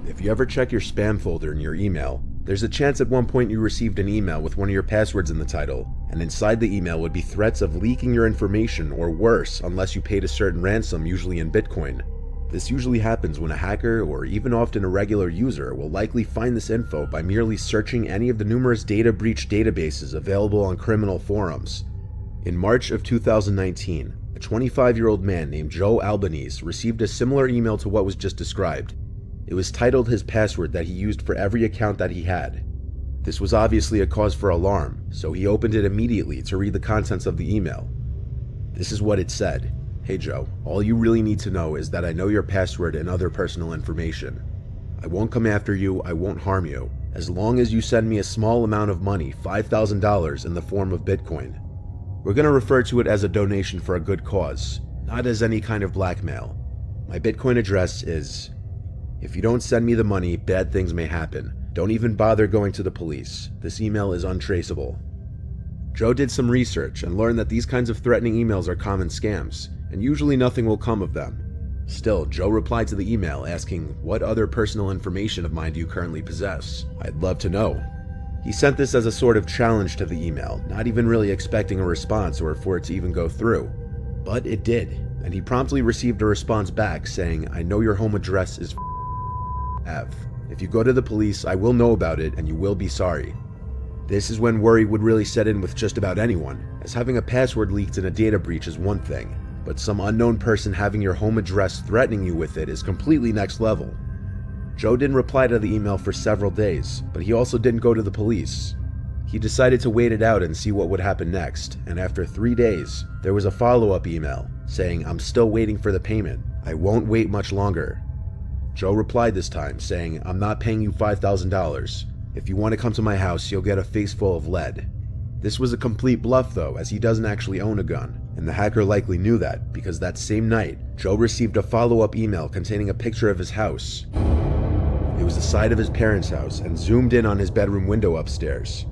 If you ever check your spam folder in your email, there's a chance at one point you received an email with one of your passwords in the title, and inside the email would be threats of leaking your information or worse unless you paid a certain ransom, usually in Bitcoin. This usually happens when a hacker, or even often a regular user, will likely find this info by merely searching any of the numerous data breach databases available on criminal forums. In March of 2019, a 25-year-old man named Joe Albanese received a similar email to what was just described. It was titled his password that he used for every account that he had. This was obviously a cause for alarm, so he opened it immediately to read the contents of the email. This is what it said. "Hey Joe, all you really need to know is that I know your password and other personal information. I won't come after you, I won't harm you, as long as you send me a small amount of money, $5,000 in the form of Bitcoin. We're going to refer to it as a donation for a good cause, not as any kind of blackmail. My Bitcoin address is... If you don't send me the money, bad things may happen. Don't even bother going to the police. This email is untraceable." Joe did some research and learned that these kinds of threatening emails are common scams, and usually nothing will come of them. Still, Joe replied to the email asking, "What other personal information of mine do you currently possess? I'd love to know." He sent this as a sort of challenge to the email, not even really expecting a response or for it to even go through. But it did, and he promptly received a response back saying, "I know your home address is F. If you go to the police, I will know about it and you will be sorry." This is when worry would really set in with just about anyone, as having a password leaked in a data breach is one thing, but some unknown person having your home address threatening you with it is completely next level. Joe didn't reply to the email for several days, but he also didn't go to the police. He decided to wait it out and see what would happen next, and after 3 days, there was a follow-up email saying, "I'm still waiting for the payment. I won't wait much longer." Joe replied this time saying, "I'm not paying you $5,000. If you want to come to my house, you'll get a face full of lead." This was a complete bluff though, as he doesn't actually own a gun, and the hacker likely knew that because that same night, Joe received a follow-up email containing a picture of his house. It was the side of his parents' house and zoomed in on his bedroom window upstairs.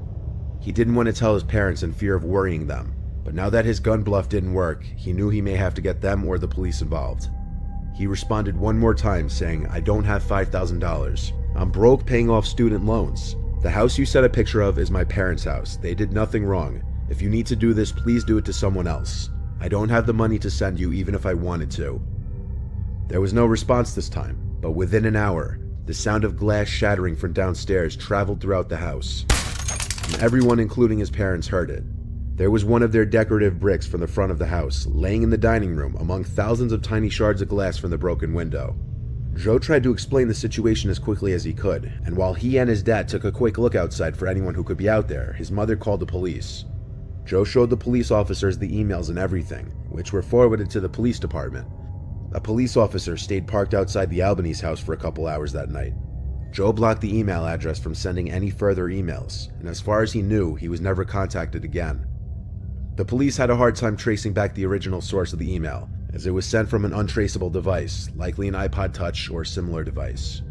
He didn't want to tell his parents in fear of worrying them, but now that his gun bluff didn't work, he knew he may have to get them or the police involved. He responded one more time saying, "I don't have $5,000. I'm broke paying off student loans. The house you sent a picture of is my parents' house. They did nothing wrong. If you need to do this, please do it to someone else. I don't have the money to send you even if I wanted to." There was no response this time, but within an hour, the sound of glass shattering from downstairs traveled throughout the house, and everyone, including his parents, heard it. There was one of their decorative bricks from the front of the house, laying in the dining room among thousands of tiny shards of glass from the broken window. Joe tried to explain the situation as quickly as he could, and while he and his dad took a quick look outside for anyone who could be out there, his mother called the police. Joe showed the police officers the emails and everything, which were forwarded to the police department. A police officer stayed parked outside the Albanese house for a couple hours that night. Joe blocked the email address from sending any further emails, and as far as he knew, he was never contacted again. The police had a hard time tracing back the original source of the email, as it was sent from an untraceable device, likely an iPod Touch or similar device.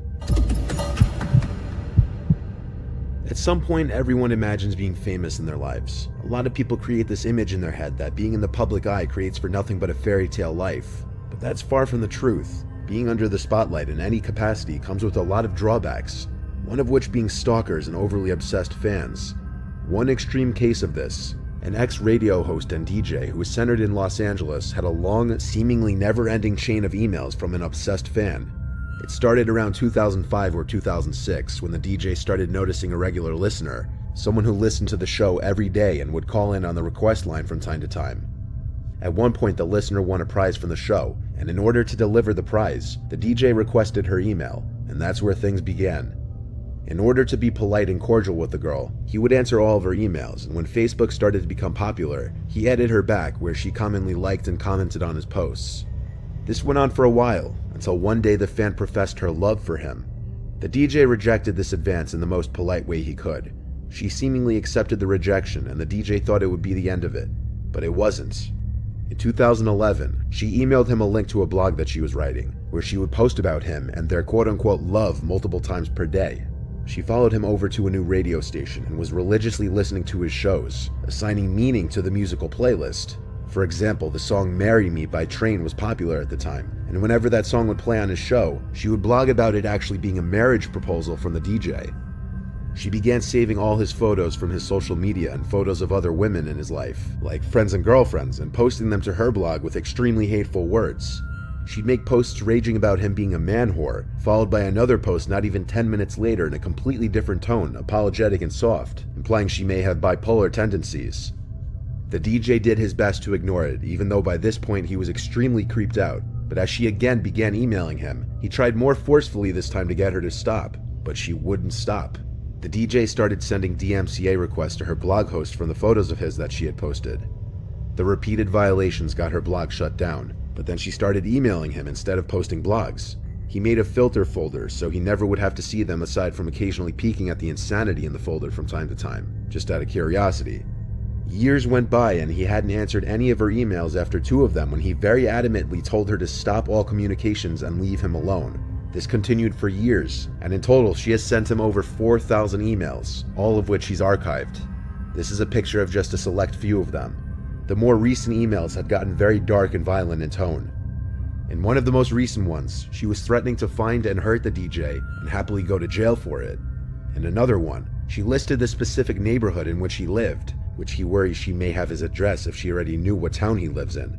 At some point, everyone imagines being famous in their lives. A lot of people create this image in their head that being in the public eye creates for nothing but a fairy tale life. But that's far from the truth. Being under the spotlight in any capacity comes with a lot of drawbacks, one of which being stalkers and overly obsessed fans. One extreme case of this: an ex-radio host and DJ who was centered in Los Angeles had a long, seemingly never-ending chain of emails from an obsessed fan. It started around 2005 or 2006 when the DJ started noticing a regular listener, someone who listened to the show every day and would call in on the request line from time to time. At one point, the listener won a prize from the show, and in order to deliver the prize, the DJ requested her email, and that's where things began. In order to be polite and cordial with the girl, he would answer all of her emails, and when Facebook started to become popular, he added her back where she commonly liked and commented on his posts. This went on for a while, until one day the fan professed her love for him. The DJ rejected this advance in the most polite way he could. She seemingly accepted the rejection, and the DJ thought it would be the end of it, but it wasn't. In 2011, she emailed him a link to a blog that she was writing, where she would post about him and their quote-unquote love multiple times per day. She followed him over to a new radio station and was religiously listening to his shows, assigning meaning to the musical playlist. For example, the song Marry Me by Train was popular at the time, and whenever that song would play on his show, she would blog about it actually being a marriage proposal from the DJ. She began saving all his photos from his social media and photos of other women in his life, like friends and girlfriends, and posting them to her blog with extremely hateful words. She'd make posts raging about him being a man whore, followed by another post not even 10 minutes later in a completely different tone, apologetic and soft, implying she may have bipolar tendencies. The DJ did his best to ignore it, even though by this point he was extremely creeped out, but as she again began emailing him, he tried more forcefully this time to get her to stop, but she wouldn't stop. The DJ started sending DMCA requests to her blog host from the photos of his that she had posted. The repeated violations got her blog shut down, but then she started emailing him instead of posting blogs. He made a filter folder so he never would have to see them aside from occasionally peeking at the insanity in the folder from time to time, just out of curiosity. Years went by and he hadn't answered any of her emails after 2 of them when he very adamantly told her to stop all communications and leave him alone. This continued for years, and in total she has sent him over 4,000 emails, all of which he's archived. This is a picture of just a select few of them. The more recent emails had gotten very dark and violent in tone. In one of the most recent ones, she was threatening to find and hurt the DJ and happily go to jail for it. In another one, she listed the specific neighborhood in which he lived, which he worries she may have his address if she already knew what town he lives in.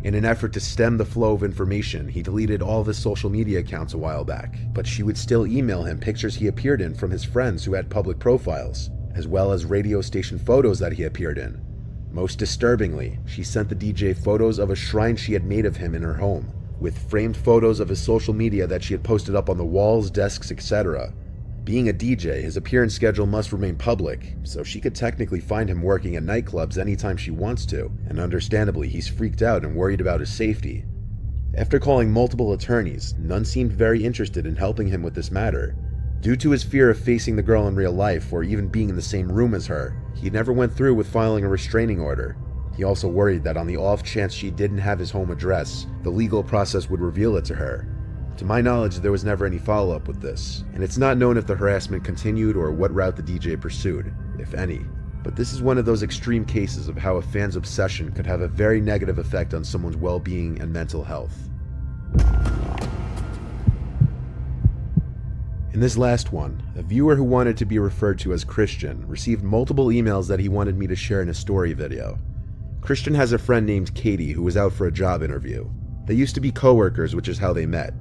In an effort to stem the flow of information, he deleted all of his social media accounts a while back, but she would still email him pictures he appeared in from his friends who had public profiles, as well as radio station photos that he appeared in. Most disturbingly, she sent the DJ photos of a shrine she had made of him in her home, with framed photos of his social media that she had posted up on the walls, desks, etc. Being a DJ, his appearance schedule must remain public, so she could technically find him working at nightclubs anytime she wants to, and understandably he's freaked out and worried about his safety. After calling multiple attorneys, none seemed very interested in helping him with this matter. Due to his fear of facing the girl in real life or even being in the same room as her, he never went through with filing a restraining order. He also worried that on the off chance she didn't have his home address, the legal process would reveal it to her. To my knowledge, there was never any follow-up with this, and it's not known if the harassment continued or what route the DJ pursued, if any. But this is one of those extreme cases of how a fan's obsession could have a very negative effect on someone's well-being and mental health. In this last one, a viewer who wanted to be referred to as Christian received multiple emails that he wanted me to share in a story video. Christian has a friend named Katie who was out for a job interview. They used to be co-workers, which is how they met.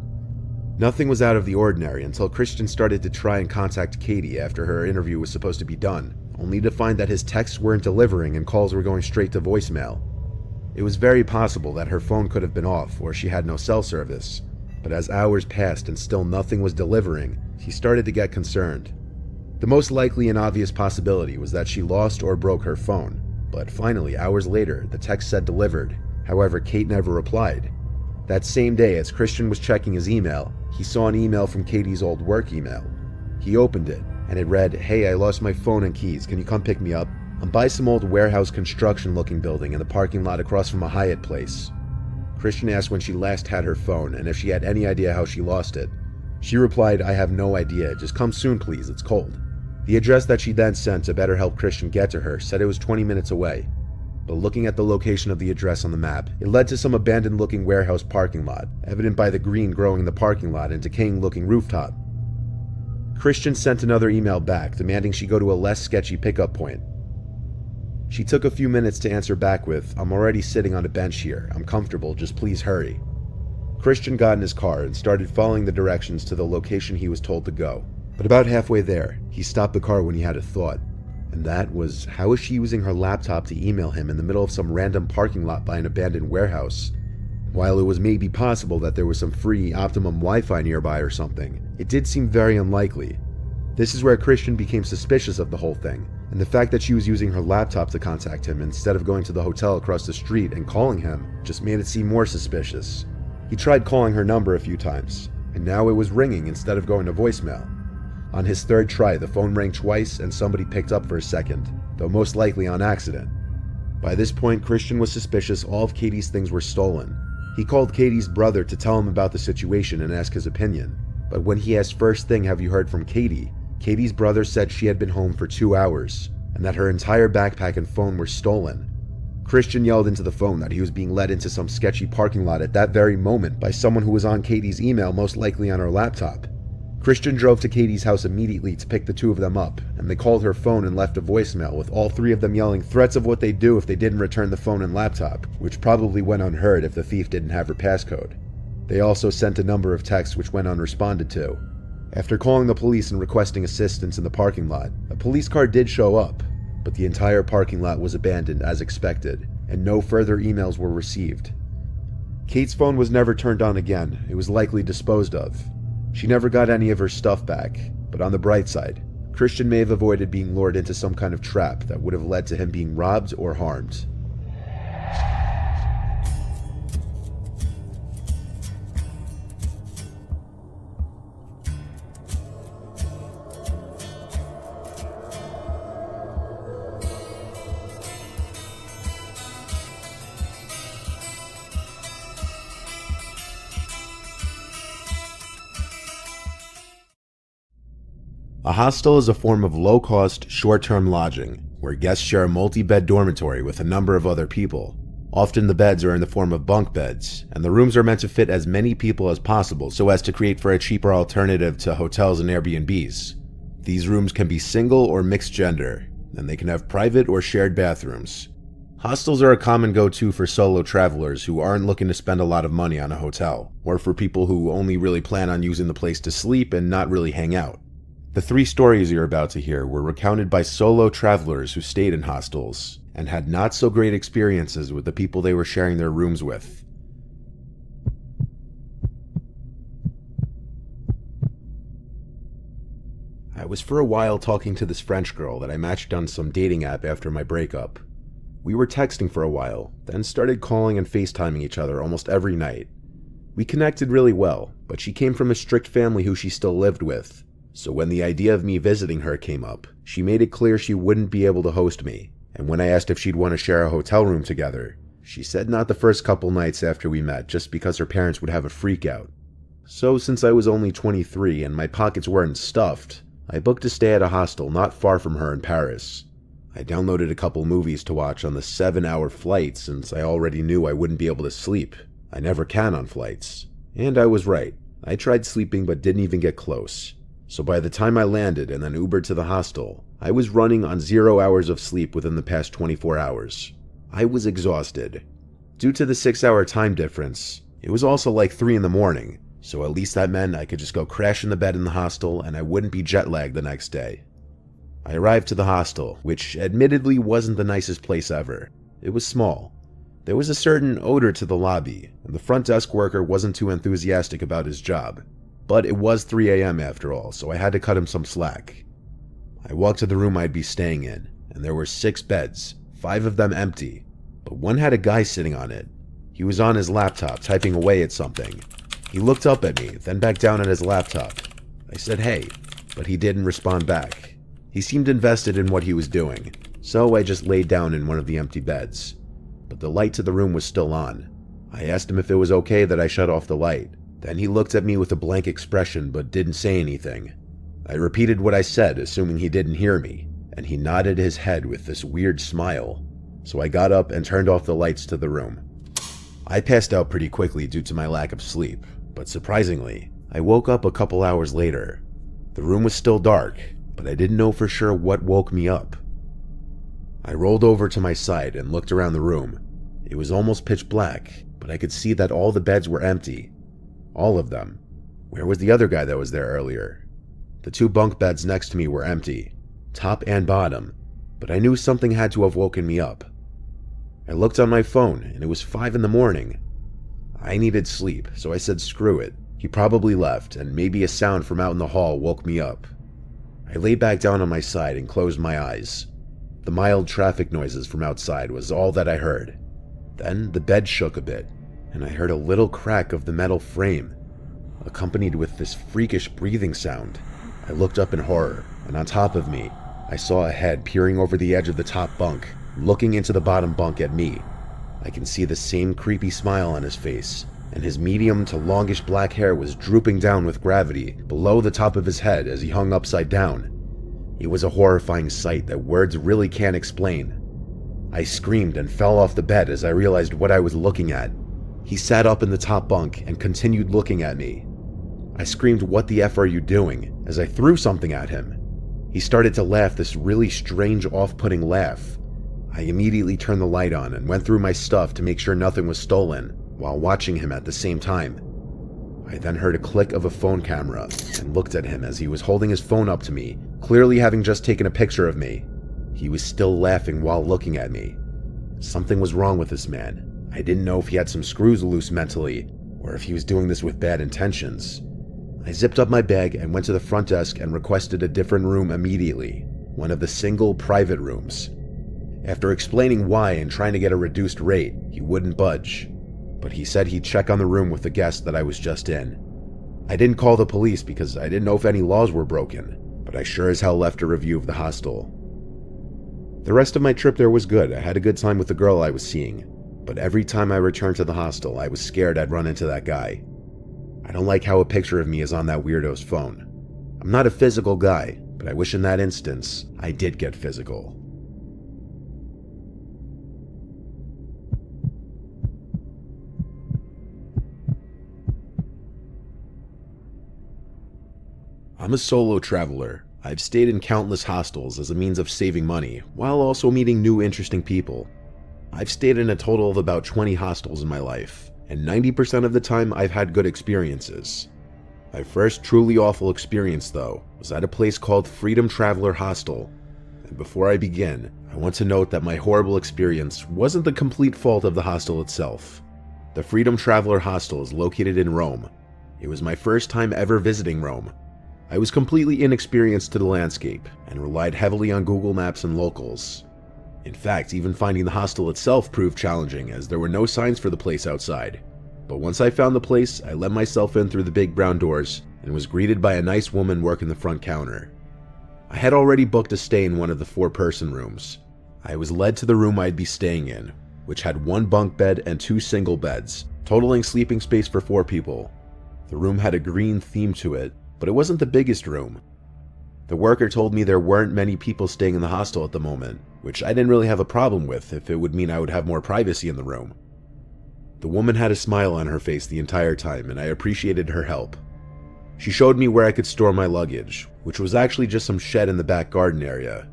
Nothing was out of the ordinary until Christian started to try and contact Katie after her interview was supposed to be done, only to find that his texts weren't delivering and calls were going straight to voicemail. It was very possible that her phone could have been off or she had no cell service, but as hours passed and still nothing was delivering, he started to get concerned. The most likely and obvious possibility was that she lost or broke her phone, but finally, hours later, the text said delivered. However, Kate never replied. That same day, as Christian was checking his email, he saw an email from Katie's old work email. He opened it, and it read, "Hey, I lost my phone and keys. Can you come pick me up? I'm by some old warehouse construction looking building in the parking lot across from a Hyatt place." Christian asked when she last had her phone and if she had any idea how she lost it. She replied, "I have no idea. Just come soon, please. It's cold." The address that she then sent to better help Christian get to her said it was 20 minutes away. But looking at the location of the address on the map, it led to some abandoned-looking warehouse parking lot, evident by the green growing in the parking lot and decaying-looking rooftop. Christian sent another email back, demanding she go to a less sketchy pickup point. She took a few minutes to answer back with, "I'm already sitting on a bench here. I'm comfortable, just please hurry." Christian got in his car and started following the directions to the location he was told to go. But about halfway there, he stopped the car when he had a thought. And that was, how is she using her laptop to email him in the middle of some random parking lot by an abandoned warehouse? While it was maybe possible that there was some free Optimum Wi-Fi nearby or something, it did seem very unlikely. This is where Christian became suspicious of the whole thing, and the fact that she was using her laptop to contact him instead of going to the hotel across the street and calling him just made it seem more suspicious. He tried calling her number a few times, and now it was ringing instead of going to voicemail. On his third try, the phone rang twice and somebody picked up for a second, though most likely on accident. By this point, Christian was suspicious all of Katie's things were stolen. He called Katie's brother to tell him about the situation and ask his opinion. But when he asked first thing, "Have you heard from Katie?" Katie's brother said she had been home for 2 hours, and that her entire backpack and phone were stolen. Christian yelled into the phone that he was being led into some sketchy parking lot at that very moment by someone who was on Katie's email, most likely on her laptop. Christian drove to Katie's house immediately to pick the two of them up, and they called her phone and left a voicemail with all three of them yelling threats of what they'd do if they didn't return the phone and laptop, which probably went unheard if the thief didn't have her passcode. They also sent a number of texts which went unresponded to. After calling the police and requesting assistance in the parking lot, a police car did show up, but the entire parking lot was abandoned as expected, and no further emails were received. Kate's phone was never turned on again. It was likely disposed of. She never got any of her stuff back, but on the bright side, Christian may have avoided being lured into some kind of trap that would have led to him being robbed or harmed. A hostel is a form of low-cost, short-term lodging, where guests share a multi-bed dormitory with a number of other people. Often the beds are in the form of bunk beds, and the rooms are meant to fit as many people as possible so as to create for a cheaper alternative to hotels and Airbnbs. These rooms can be single or mixed gender, and they can have private or shared bathrooms. Hostels are a common go-to for solo travelers who aren't looking to spend a lot of money on a hotel, or for people who only really plan on using the place to sleep and not really hang out. The three stories you're about to hear were recounted by solo travelers who stayed in hostels and had not so great experiences with the people they were sharing their rooms with. I was for a while talking to this French girl that I matched on some dating app after my breakup. We were texting for a while, then started calling and FaceTiming each other almost every night. We connected really well, but she came from a strict family who she still lived with. So when the idea of me visiting her came up, she made it clear she wouldn't be able to host me, and when I asked if she'd want to share a hotel room together, she said not the first couple nights after we met just because her parents would have a freak out. So since I was only 23 and my pockets weren't stuffed, I booked a stay at a hostel not far from her in Paris. I downloaded a couple movies to watch on the 7-hour flight since I already knew I wouldn't be able to sleep. I never can on flights. And I was right. I tried sleeping but didn't even get close. So by the time I landed and then Ubered to the hostel, I was running on 0 hours of sleep within the past 24 hours. I was exhausted. Due to the 6-hour time difference, it was also like 3 in the morning, so at least that meant I could just go crash in the bed in the hostel and I wouldn't be jet lagged the next day. I arrived to the hostel, which admittedly wasn't the nicest place ever. It was small. There was a certain odor to the lobby, and the front desk worker wasn't too enthusiastic about his job. But it was 3 a.m. after all, so I had to cut him some slack. I walked to the room I'd be staying in, and there were 6 beds, 5 of them empty, but one had a guy sitting on it. He was on his laptop, typing away at something. He looked up at me, then back down at his laptop. I said hey, but he didn't respond back. He seemed invested in what he was doing, so I just laid down in one of the empty beds. But the light to the room was still on. I asked him if it was okay that I shut off the light. Then he looked at me with a blank expression but didn't say anything. I repeated what I said, assuming he didn't hear me, and he nodded his head with this weird smile. So I got up and turned off the lights to the room. I passed out pretty quickly due to my lack of sleep, but surprisingly, I woke up a couple hours later. The room was still dark, but I didn't know for sure what woke me up. I rolled over to my side and looked around the room. It was almost pitch black, but I could see that all the beds were empty. All of them. Where was the other guy that was there earlier? The 2 bunk beds next to me were empty, top and bottom, but I knew something had to have woken me up. I looked on my phone, and it was 5 in the morning. I needed sleep, so I said screw it. He probably left, and maybe a sound from out in the hall woke me up. I lay back down on my side and closed my eyes. The mild traffic noises from outside was all that I heard. Then the bed shook a bit, and I heard a little crack of the metal frame, accompanied with this freakish breathing sound. I looked up in horror, and on top of me, I saw a head peering over the edge of the top bunk, looking into the bottom bunk at me. I can see the same creepy smile on his face, and his medium to longish black hair was drooping down with gravity below the top of his head as he hung upside down. It was a horrifying sight that words really can't explain. I screamed and fell off the bed as I realized what I was looking at. He sat up in the top bunk and continued looking at me. I screamed, "What the F are you doing?" as I threw something at him. He started to laugh, this really strange, off-putting laugh. I immediately turned the light on and went through my stuff to make sure nothing was stolen, while watching him at the same time. I then heard a click of a phone camera and looked at him as he was holding his phone up to me, clearly having just taken a picture of me. He was still laughing while looking at me. Something was wrong with this man. I didn't know if he had some screws loose mentally, or if he was doing this with bad intentions. I zipped up my bag and went to the front desk and requested a different room immediately, one of the single private rooms. After explaining why and trying to get a reduced rate, he wouldn't budge, but he said he'd check on the room with the guest that I was just in. I didn't call the police because I didn't know if any laws were broken, but I sure as hell left a review of the hostel. The rest of my trip there was good. I had a good time with the girl I was seeing, but every time I returned to the hostel, I was scared I'd run into that guy. I don't like how a picture of me is on that weirdo's phone. I'm not a physical guy, but I wish in that instance, I did get physical. I'm a solo traveler. I've stayed in countless hostels as a means of saving money, while also meeting new interesting people. I've stayed in a total of about 20 hostels in my life, and 90% of the time I've had good experiences. My first truly awful experience, though, was at a place called Freedom Traveler Hostel. And before I begin, I want to note that my horrible experience wasn't the complete fault of the hostel itself. The Freedom Traveler Hostel is located in Rome. It was my first time ever visiting Rome. I was completely inexperienced to the landscape and relied heavily on Google Maps and locals. In fact, even finding the hostel itself proved challenging as there were no signs for the place outside. But once I found the place, I let myself in through the big brown doors and was greeted by a nice woman working the front counter. I had already booked a stay in one of the 4-person rooms. I was led to the room I'd be staying in, which had 1 bunk bed and 2 single beds, totaling sleeping space for 4 people. The room had a green theme to it, but it wasn't the biggest room. The worker told me there weren't many people staying in the hostel at the moment, which I didn't really have a problem with if it would mean I would have more privacy in the room. The woman had a smile on her face the entire time, and I appreciated her help. She showed me where I could store my luggage, which was actually just some shed in the back garden area.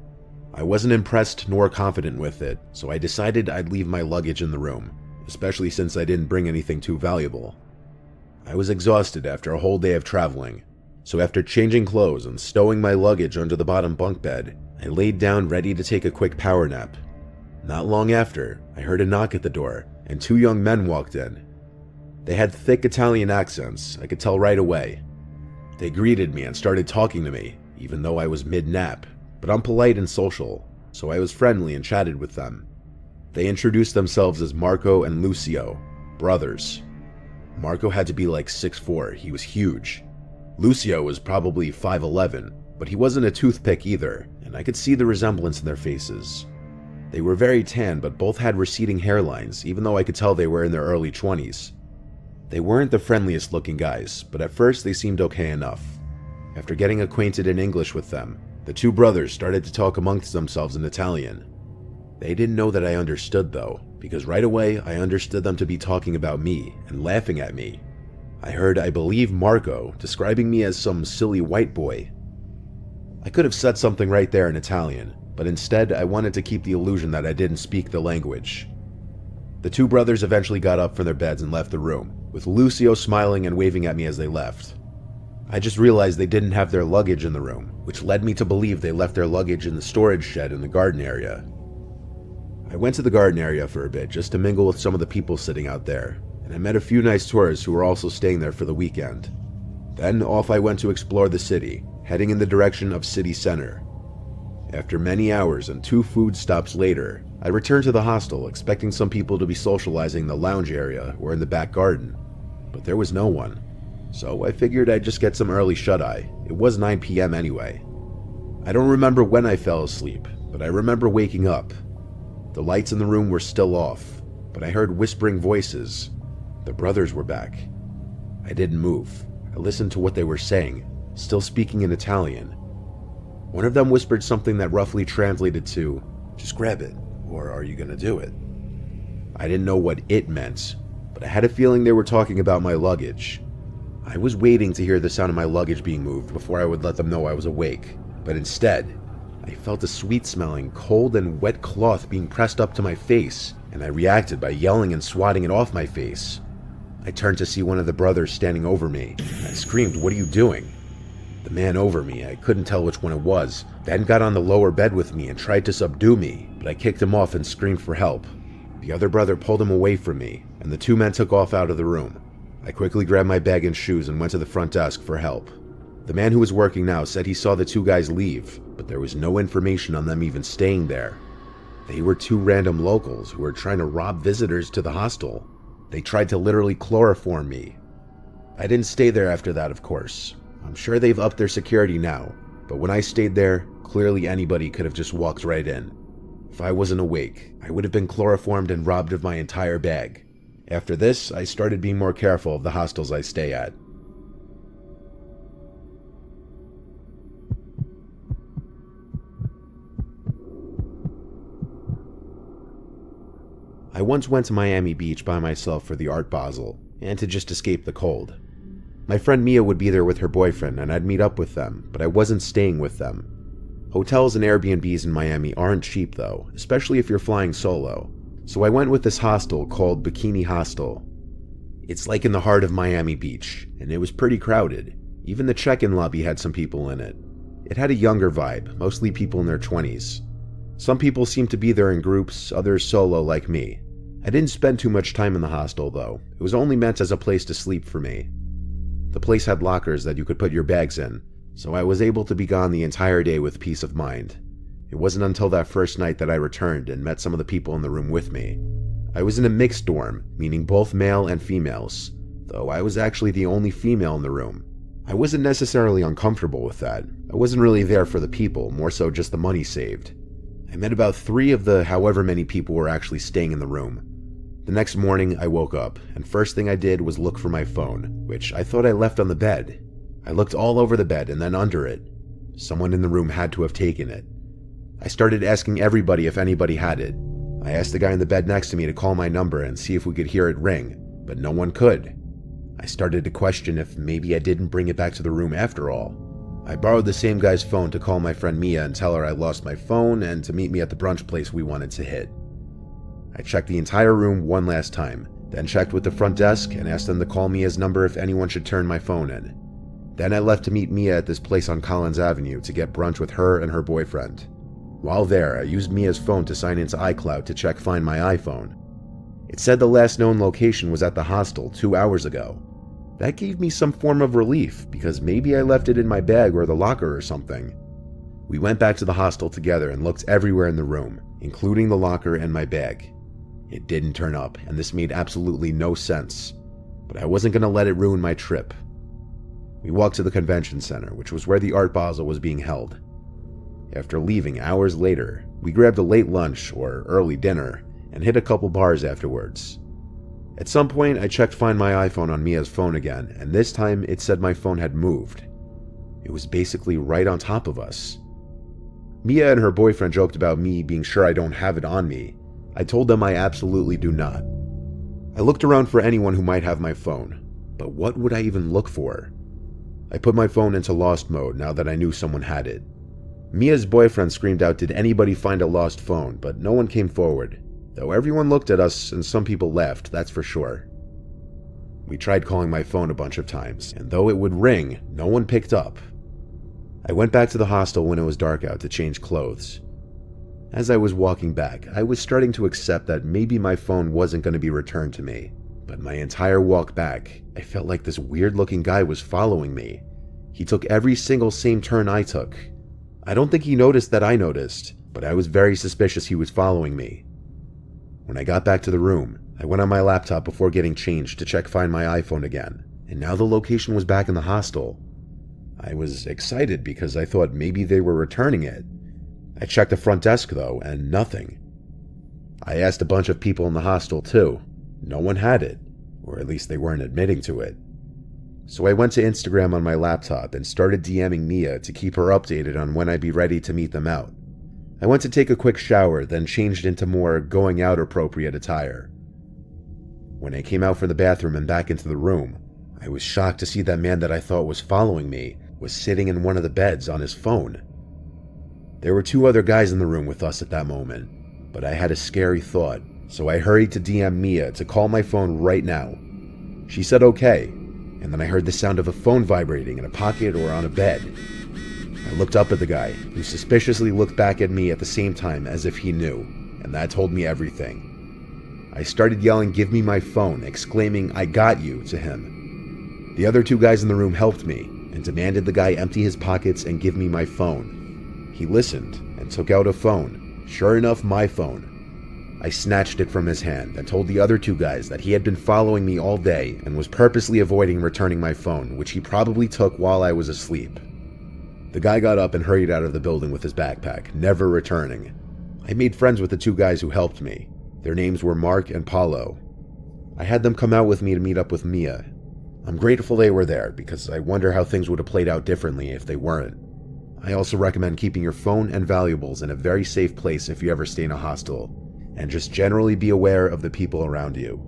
I wasn't impressed nor confident with it, so I decided I'd leave my luggage in the room, especially since I didn't bring anything too valuable. I was exhausted after a whole day of traveling, so after changing clothes and stowing my luggage under the bottom bunk bed, I laid down ready to take a quick power nap. Not long after, I heard a knock at the door, and 2 young men walked in. They had thick Italian accents, I could tell right away. They greeted me and started talking to me, even though I was mid-nap, but I'm polite and social, so I was friendly and chatted with them. They introduced themselves as Marco and Lucio, brothers. Marco had to be like 6'4", he was huge. Lucio was probably 5'11", but he wasn't a toothpick either, and I could see the resemblance in their faces. They were very tan, but both had receding hairlines, even though I could tell they were in their early 20s. They weren't the friendliest looking guys, but at first they seemed okay enough. After getting acquainted in English with them, the 2 brothers started to talk amongst themselves in Italian. They didn't know that I understood though, because right away I understood them to be talking about me and laughing at me. I heard, I believe, Marco describing me as some silly white boy. I could have said something right there in Italian, but instead I wanted to keep the illusion that I didn't speak the language. The 2 brothers eventually got up from their beds and left the room, with Lucio smiling and waving at me as they left. I just realized they didn't have their luggage in the room, which led me to believe they left their luggage in the storage shed in the garden area. I went to the garden area for a bit just to mingle with some of the people sitting out there, and I met a few nice tourists who were also staying there for the weekend. Then off I went to explore the city, heading in the direction of city center. After many hours and 2 food stops later, I returned to the hostel expecting some people to be socializing in the lounge area or in the back garden, but there was no one. So I figured I'd just get some early shut-eye. It was 9 p.m. anyway. I don't remember when I fell asleep, but I remember waking up. The lights in the room were still off, but I heard whispering voices. The brothers were back. I didn't move. I listened to what they were saying, still speaking in Italian. One of them whispered something that roughly translated to, "Just grab it," or are you gonna do it? I didn't know what it meant, but I had a feeling they were talking about my luggage. I was waiting to hear the sound of my luggage being moved before I would let them know I was awake, but instead, I felt a sweet-smelling, cold and wet cloth being pressed up to my face, and I reacted by yelling and swatting it off my face. I turned to see one of the brothers standing over me, and I screamed, "What are you doing?" The man over me, I couldn't tell which one it was, then got on the lower bed with me and tried to subdue me, but I kicked him off and screamed for help. The other brother pulled him away from me, and the two men took off out of the room. I quickly grabbed my bag and shoes and went to the front desk for help. The man who was working now said he saw the two guys leave, but there was no information on them even staying there. They were two random locals who were trying to rob visitors to the hostel. They tried to literally chloroform me. I didn't stay there after that, of course. I'm sure they've upped their security now, but when I stayed there, clearly anybody could have just walked right in. If I wasn't awake, I would have been chloroformed and robbed of my entire bag. After this, I started being more careful of the hostels I stay at. I once went to Miami Beach by myself for the Art Basel, and to just escape the cold. My friend Mia would be there with her boyfriend, and I'd meet up with them, but I wasn't staying with them. Hotels and Airbnbs in Miami aren't cheap though, especially if you're flying solo, so I went with this hostel called Bikini Hostel. It's like in the heart of Miami Beach, and it was pretty crowded. Even the check-in lobby had some people in it. It had a younger vibe, mostly people in their 20s. Some people seemed to be there in groups, others solo like me. I didn't spend too much time in the hostel though. It was only meant as a place to sleep for me. The place had lockers that you could put your bags in, so I was able to be gone the entire day with peace of mind. It wasn't until that first night that I returned and met some of the people in the room with me. I was in a mixed dorm, meaning both male and females, though I was actually the only female in the room. I wasn't necessarily uncomfortable with that. I wasn't really there for the people, more so just the money saved. I met about 3 of the however many people were actually staying in the room. The next morning, I woke up, and first thing I did was look for my phone, which I thought I left on the bed. I looked all over the bed and then under it. Someone in the room had to have taken it. I started asking everybody if anybody had it. I asked the guy in the bed next to me to call my number and see if we could hear it ring, but no one could. I started to question if maybe I didn't bring it back to the room after all. I borrowed the same guy's phone to call my friend Mia and tell her I lost my phone and to meet me at the brunch place we wanted to hit. I checked the entire room one last time, then checked with the front desk and asked them to call Mia's number if anyone should turn my phone in. Then I left to meet Mia at this place on Collins Avenue to get brunch with her and her boyfriend. While there, I used Mia's phone to sign into iCloud to check Find My iPhone. It said the last known location was at the hostel 2 hours ago. That gave me some form of relief, because maybe I left it in my bag or the locker or something. We went back to the hostel together and looked everywhere in the room, including the locker and my bag. It didn't turn up, and this made absolutely no sense, but I wasn't going to let it ruin my trip. We walked to the convention center, which was where the Art Basel was being held. After leaving hours later, we grabbed a late lunch or early dinner and hit a couple bars afterwards. At some point, I checked Find My iPhone on Mia's phone again, and this time it said my phone had moved. It was basically right on top of us. Mia and her boyfriend joked about me being sure I don't have it on me. I told them I absolutely do not. I looked around for anyone who might have my phone, but what would I even look for? I put my phone into lost mode now that I knew someone had it. Mia's boyfriend screamed out, "Did anybody find a lost phone?" but no one came forward, though everyone looked at us and some people left, that's for sure. We tried calling my phone a bunch of times, and though it would ring, no one picked up. I went back to the hostel when it was dark out to change clothes. As I was walking back, I was starting to accept that maybe my phone wasn't going to be returned to me, but my entire walk back, I felt like this weird-looking guy was following me. He took every single same turn I took. I don't think he noticed that I noticed, but I was very suspicious he was following me. When I got back to the room, I went on my laptop before getting changed to check Find My iPhone again, and now the location was back in the hostel. I was excited because I thought maybe they were returning it. I checked the front desk though, and nothing. I asked a bunch of people in the hostel too. No one had it, or at least they weren't admitting to it. So I went to Instagram on my laptop and started DMing Mia to keep her updated on when I'd be ready to meet them out. I went to take a quick shower, then changed into more going out appropriate attire. When I came out from the bathroom and back into the room, I was shocked to see that man that I thought was following me was sitting in one of the beds on his phone. There were 2 other guys in the room with us at that moment, but I had a scary thought, so I hurried to DM Mia to call my phone right now. She said okay, and then I heard the sound of a phone vibrating in a pocket or on a bed. I looked up at the guy, who suspiciously looked back at me at the same time as if he knew, and that told me everything. I started yelling, "Give me my phone," exclaiming, "I got you," to him. The other 2 guys in the room helped me and demanded the guy empty his pockets and give me my phone. He listened and took out a phone, sure enough my phone. I snatched it from his hand and told the other 2 guys that he had been following me all day and was purposely avoiding returning my phone, which he probably took while I was asleep. The guy got up and hurried out of the building with his backpack, never returning. I made friends with the 2 guys who helped me. Their names were Mark and Paulo. I had them come out with me to meet up with Mia. I'm grateful they were there because I wonder how things would have played out differently if they weren't. I also recommend keeping your phone and valuables in a very safe place if you ever stay in a hostel, and just generally be aware of the people around you.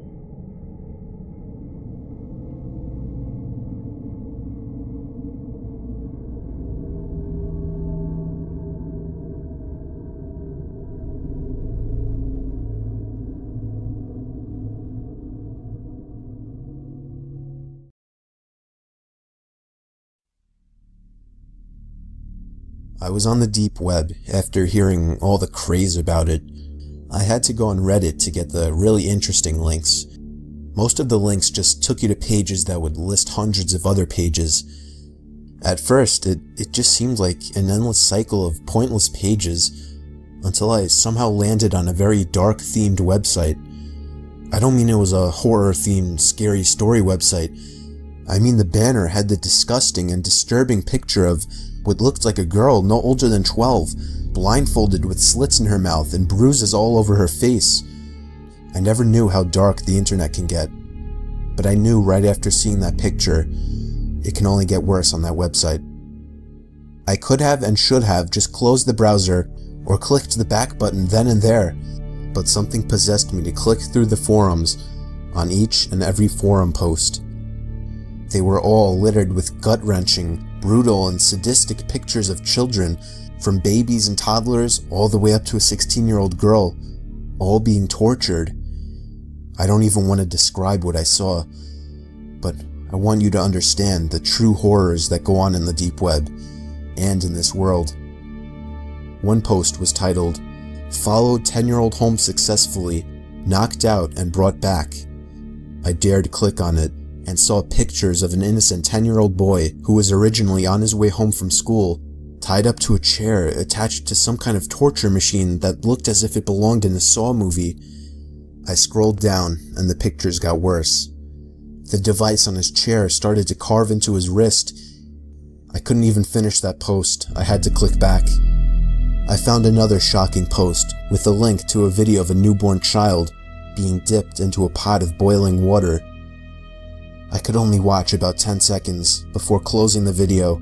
I was on the deep web after hearing all the craze about it. I had to go on Reddit to get the really interesting links. Most of the links just took you to pages that would list hundreds of other pages. At first, it just seemed like an endless cycle of pointless pages, until I somehow landed on a very dark-themed website. I don't mean it was a horror-themed scary story website. I mean the banner had the disgusting and disturbing picture of what looked like a girl no older than 12, blindfolded with slits in her mouth and bruises all over her face. I never knew how dark the internet can get, but I knew right after seeing that picture, it can only get worse on that website. I could have and should have just closed the browser or clicked the back button then and there, but something possessed me to click through the forums on each and every forum post. They were all littered with gut-wrenching, brutal, and sadistic pictures of children, from babies and toddlers all the way up to a 16-year-old girl, all being tortured. I don't even want to describe what I saw, but I want you to understand the true horrors that go on in the deep web, and in this world. One post was titled, "Followed 10-year-old home successfully, knocked out and brought back." I dared click on it, and saw pictures of an innocent 10-year-old boy who was originally on his way home from school, tied up to a chair attached to some kind of torture machine that looked as if it belonged in a Saw movie. I scrolled down, and the pictures got worse. The device on his chair started to carve into his wrist. I couldn't even finish that post. I had to click back. I found another shocking post with a link to a video of a newborn child being dipped into a pot of boiling water. I could only watch about 10 seconds before closing the video.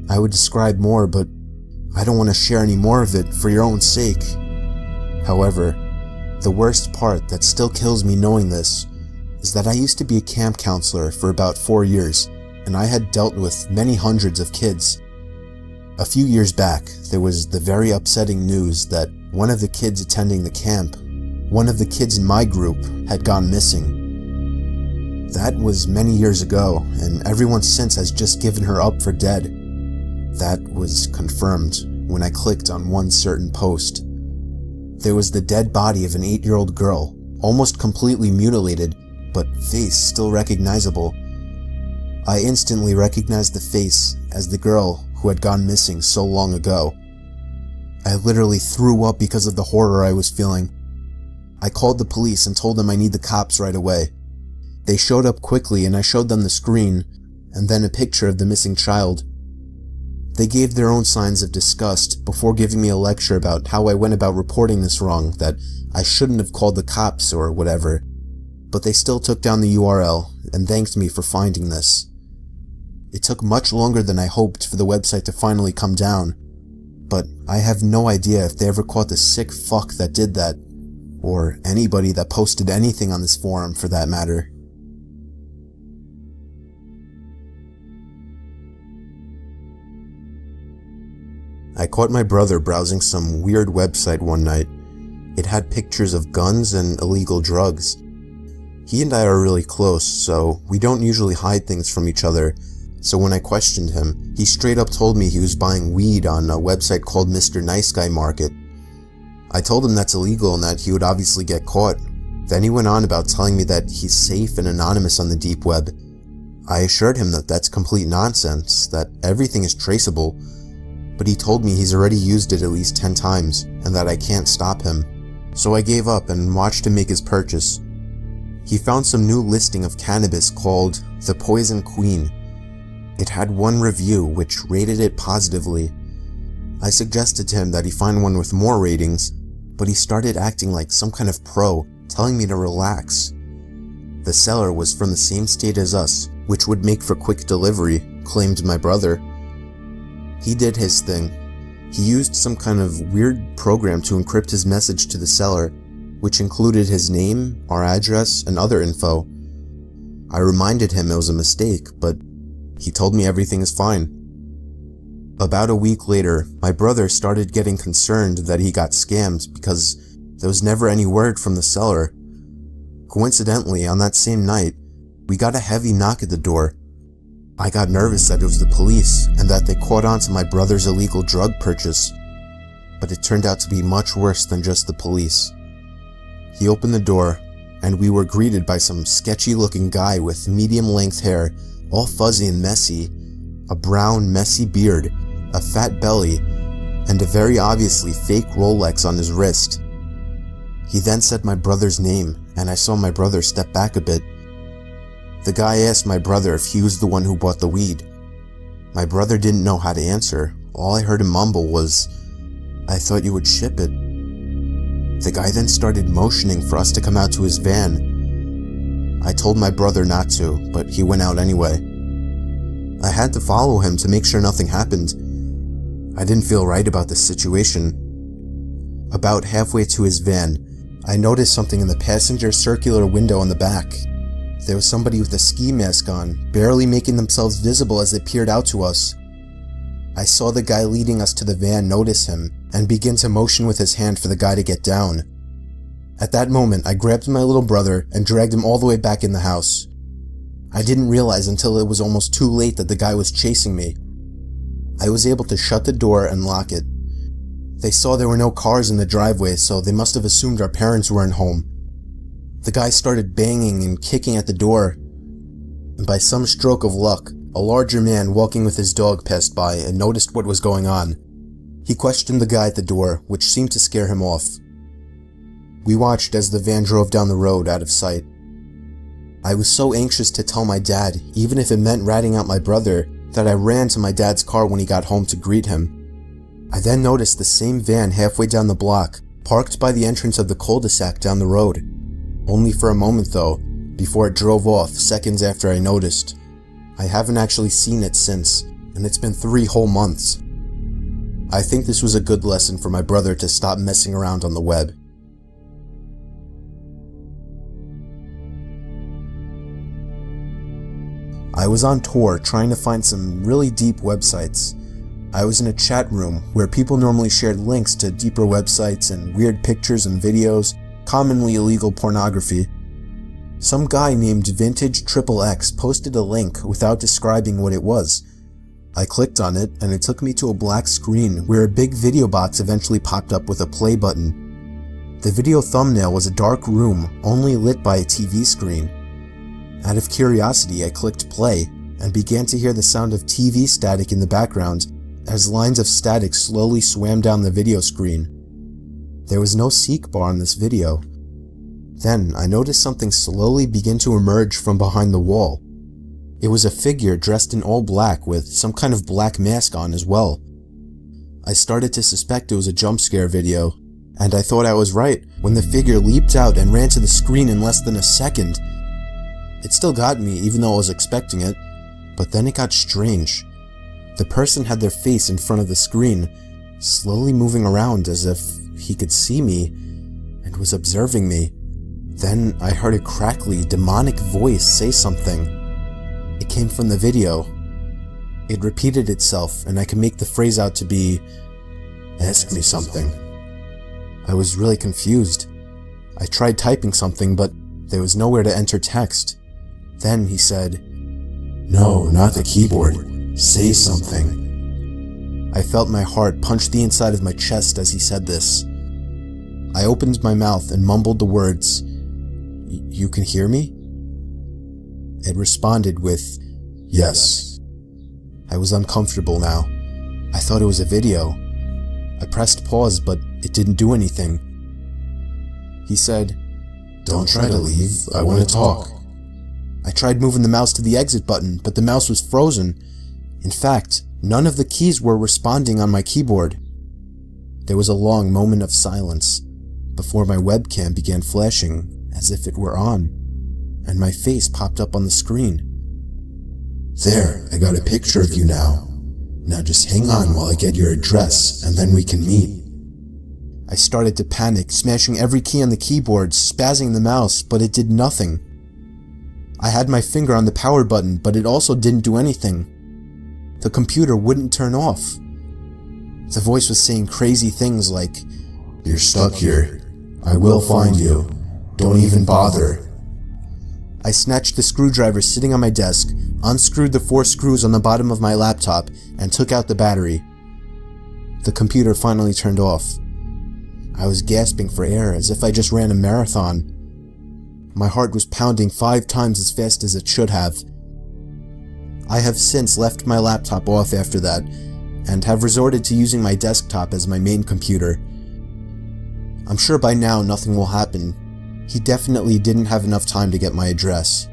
I would describe more, but I don't want to share any more of it for your own sake. However, the worst part that still kills me knowing this is that I used to be a camp counselor for about 4 years, and I had dealt with many hundreds of kids. A few years back, there was the very upsetting news that one of the kids attending the camp, one of the kids in my group, had gone missing. That was many years ago, and everyone since has just given her up for dead. That was confirmed when I clicked on one certain post. There was the dead body of an 8-year-old girl, almost completely mutilated, but face still recognizable. I instantly recognized the face as the girl who had gone missing so long ago. I literally threw up because of the horror I was feeling. I called the police and told them I need the cops right away. They showed up quickly and I showed them the screen, and then a picture of the missing child. They gave their own signs of disgust before giving me a lecture about how I went about reporting this wrong, that I shouldn't have called the cops or whatever, but they still took down the URL and thanked me for finding this. It took much longer than I hoped for the website to finally come down, but I have no idea if they ever caught the sick fuck that did that, or anybody that posted anything on this forum for that matter. I caught my brother browsing some weird website one night. It had pictures of guns and illegal drugs. He and I are really close, so we don't usually hide things from each other, so when I questioned him, he straight up told me he was buying weed on a website called Mr. Nice Guy Market. I told him that's illegal and that he would obviously get caught. Then he went on about telling me that he's safe and anonymous on the deep web. I assured him that that's complete nonsense, that everything is traceable, but he told me he's already used it at least 10 times and that I can't stop him. So I gave up and watched him make his purchase. He found some new listing of cannabis called The Poison Queen. It had one review which rated it positively. I suggested to him that he find one with more ratings, but he started acting like some kind of pro, telling me to relax. The seller was from the same state as us, which would make for quick delivery, claimed my brother. He did his thing. He used some kind of weird program to encrypt his message to the seller, which included his name, our address, and other info. I reminded him it was a mistake, but he told me everything is fine. About a week later, my brother started getting concerned that he got scammed because there was never any word from the seller. Coincidentally, on that same night, we got a heavy knock at the door. I got nervous that it was the police and that they caught on to my brother's illegal drug purchase, but it turned out to be much worse than just the police. He opened the door, and we were greeted by some sketchy-looking guy with medium-length hair, all fuzzy and messy, a brown, messy beard, a fat belly, and a very obviously fake Rolex on his wrist. He then said my brother's name, and I saw my brother step back a bit. The guy asked my brother if he was the one who bought the weed. My brother didn't know how to answer. All I heard him mumble was, "I thought you would ship it." The guy then started motioning for us to come out to his van. I told my brother not to, but he went out anyway. I had to follow him to make sure nothing happened. I didn't feel right about this situation. About halfway to his van, I noticed something in the passenger circular window on the back. There was somebody with a ski mask on, barely making themselves visible as they peered out to us. I saw the guy leading us to the van notice him and begin to motion with his hand for the guy to get down. At that moment, I grabbed my little brother and dragged him all the way back in the house. I didn't realize until it was almost too late that the guy was chasing me. I was able to shut the door and lock it. They saw there were no cars in the driveway, so they must have assumed our parents weren't home. The guy started banging and kicking at the door, and by some stroke of luck, a larger man walking with his dog passed by and noticed what was going on. He questioned the guy at the door, which seemed to scare him off. We watched as the van drove down the road out of sight. I was so anxious to tell my dad, even if it meant ratting out my brother, that I ran to my dad's car when he got home to greet him. I then noticed the same van halfway down the block, parked by the entrance of the cul-de-sac down the road. Only for a moment though, before it drove off seconds after I noticed. I haven't actually seen it since, and it's been 3 whole months. I think this was a good lesson for my brother to stop messing around on the web. I was on tour trying to find some really deep websites. I was in a chat room where people normally shared links to deeper websites and weird pictures and videos, commonly illegal pornography. Some guy named Vintage XXX posted a link without describing what it was. I clicked on it and it took me to a black screen where a big video box eventually popped up with a play button. The video thumbnail was a dark room only lit by a TV screen. Out of curiosity, I clicked play and began to hear the sound of TV static in the background as lines of static slowly swam down the video screen. There was no seek bar in this video. Then I noticed something slowly begin to emerge from behind the wall. It was a figure dressed in all black with some kind of black mask on as well. I started to suspect it was a jump scare video, and I thought I was right when the figure leaped out and ran to the screen in less than a second. It still got me even though I was expecting it, but then it got strange. The person had their face in front of the screen, slowly moving around as if he could see me and was observing me. Then I heard a crackly, demonic voice say something. It came from the video. It repeated itself, and I could make the phrase out to be, "Ask me something." I was really confused. I tried typing something, but there was nowhere to enter text. Then he said, "No, not the keyboard. Say something." I felt my heart punch the inside of my chest as he said this. I opened my mouth and mumbled the words, "You can hear me?" It responded with, "Yes." I was uncomfortable now. I thought it was a video. I pressed pause, but it didn't do anything. He said, "Don't try to leave. I want to talk." I tried moving the mouse to the exit button, but the mouse was frozen. In fact, none of the keys were responding on my keyboard. There was a long moment of silence before my webcam began flashing as if it were on, and my face popped up on the screen. "There, I got a picture of you now. Now just hang on while I get your address, and then we can meet." I started to panic, smashing every key on the keyboard, spazzing the mouse, but it did nothing. I had my finger on the power button, but it also didn't do anything. The computer wouldn't turn off. The voice was saying crazy things like, "You're stuck here. I will find you. Don't even bother." I snatched the screwdriver sitting on my desk, unscrewed the 4 screws on the bottom of my laptop, and took out the battery. The computer finally turned off. I was gasping for air as if I just ran a marathon. My heart was pounding 5 times as fast as it should have. I have since left my laptop off after that, and have resorted to using my desktop as my main computer. I'm sure by now nothing will happen. He definitely didn't have enough time to get my address.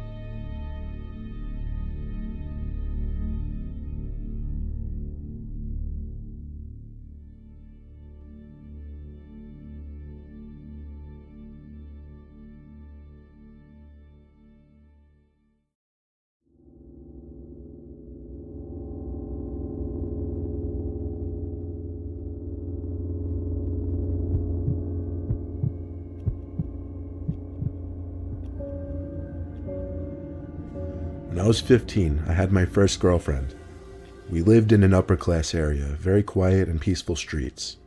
When I was 15, I had my first girlfriend. We lived in an upper-class area, very quiet and peaceful streets.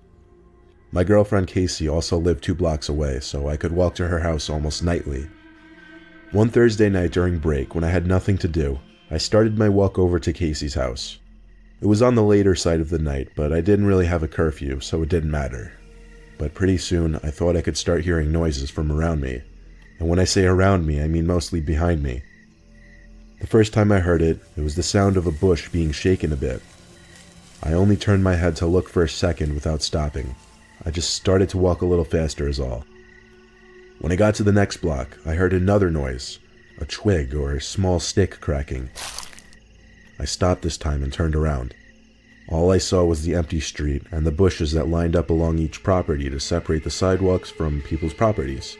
My girlfriend Casey also lived 2 blocks away, so I could walk to her house almost nightly. One Thursday night during break, when I had nothing to do, I started my walk over to Casey's house. It was on the later side of the night, but I didn't really have a curfew, so it didn't matter. But pretty soon, I thought I could start hearing noises from around me. And when I say around me, I mean mostly behind me. The first time I heard it, it was the sound of a bush being shaken a bit. I only turned my head to look for a second without stopping. I just started to walk a little faster is all. When I got to the next block, I heard another noise, a twig or a small stick cracking. I stopped this time and turned around. All I saw was the empty street and the bushes that lined up along each property to separate the sidewalks from people's properties.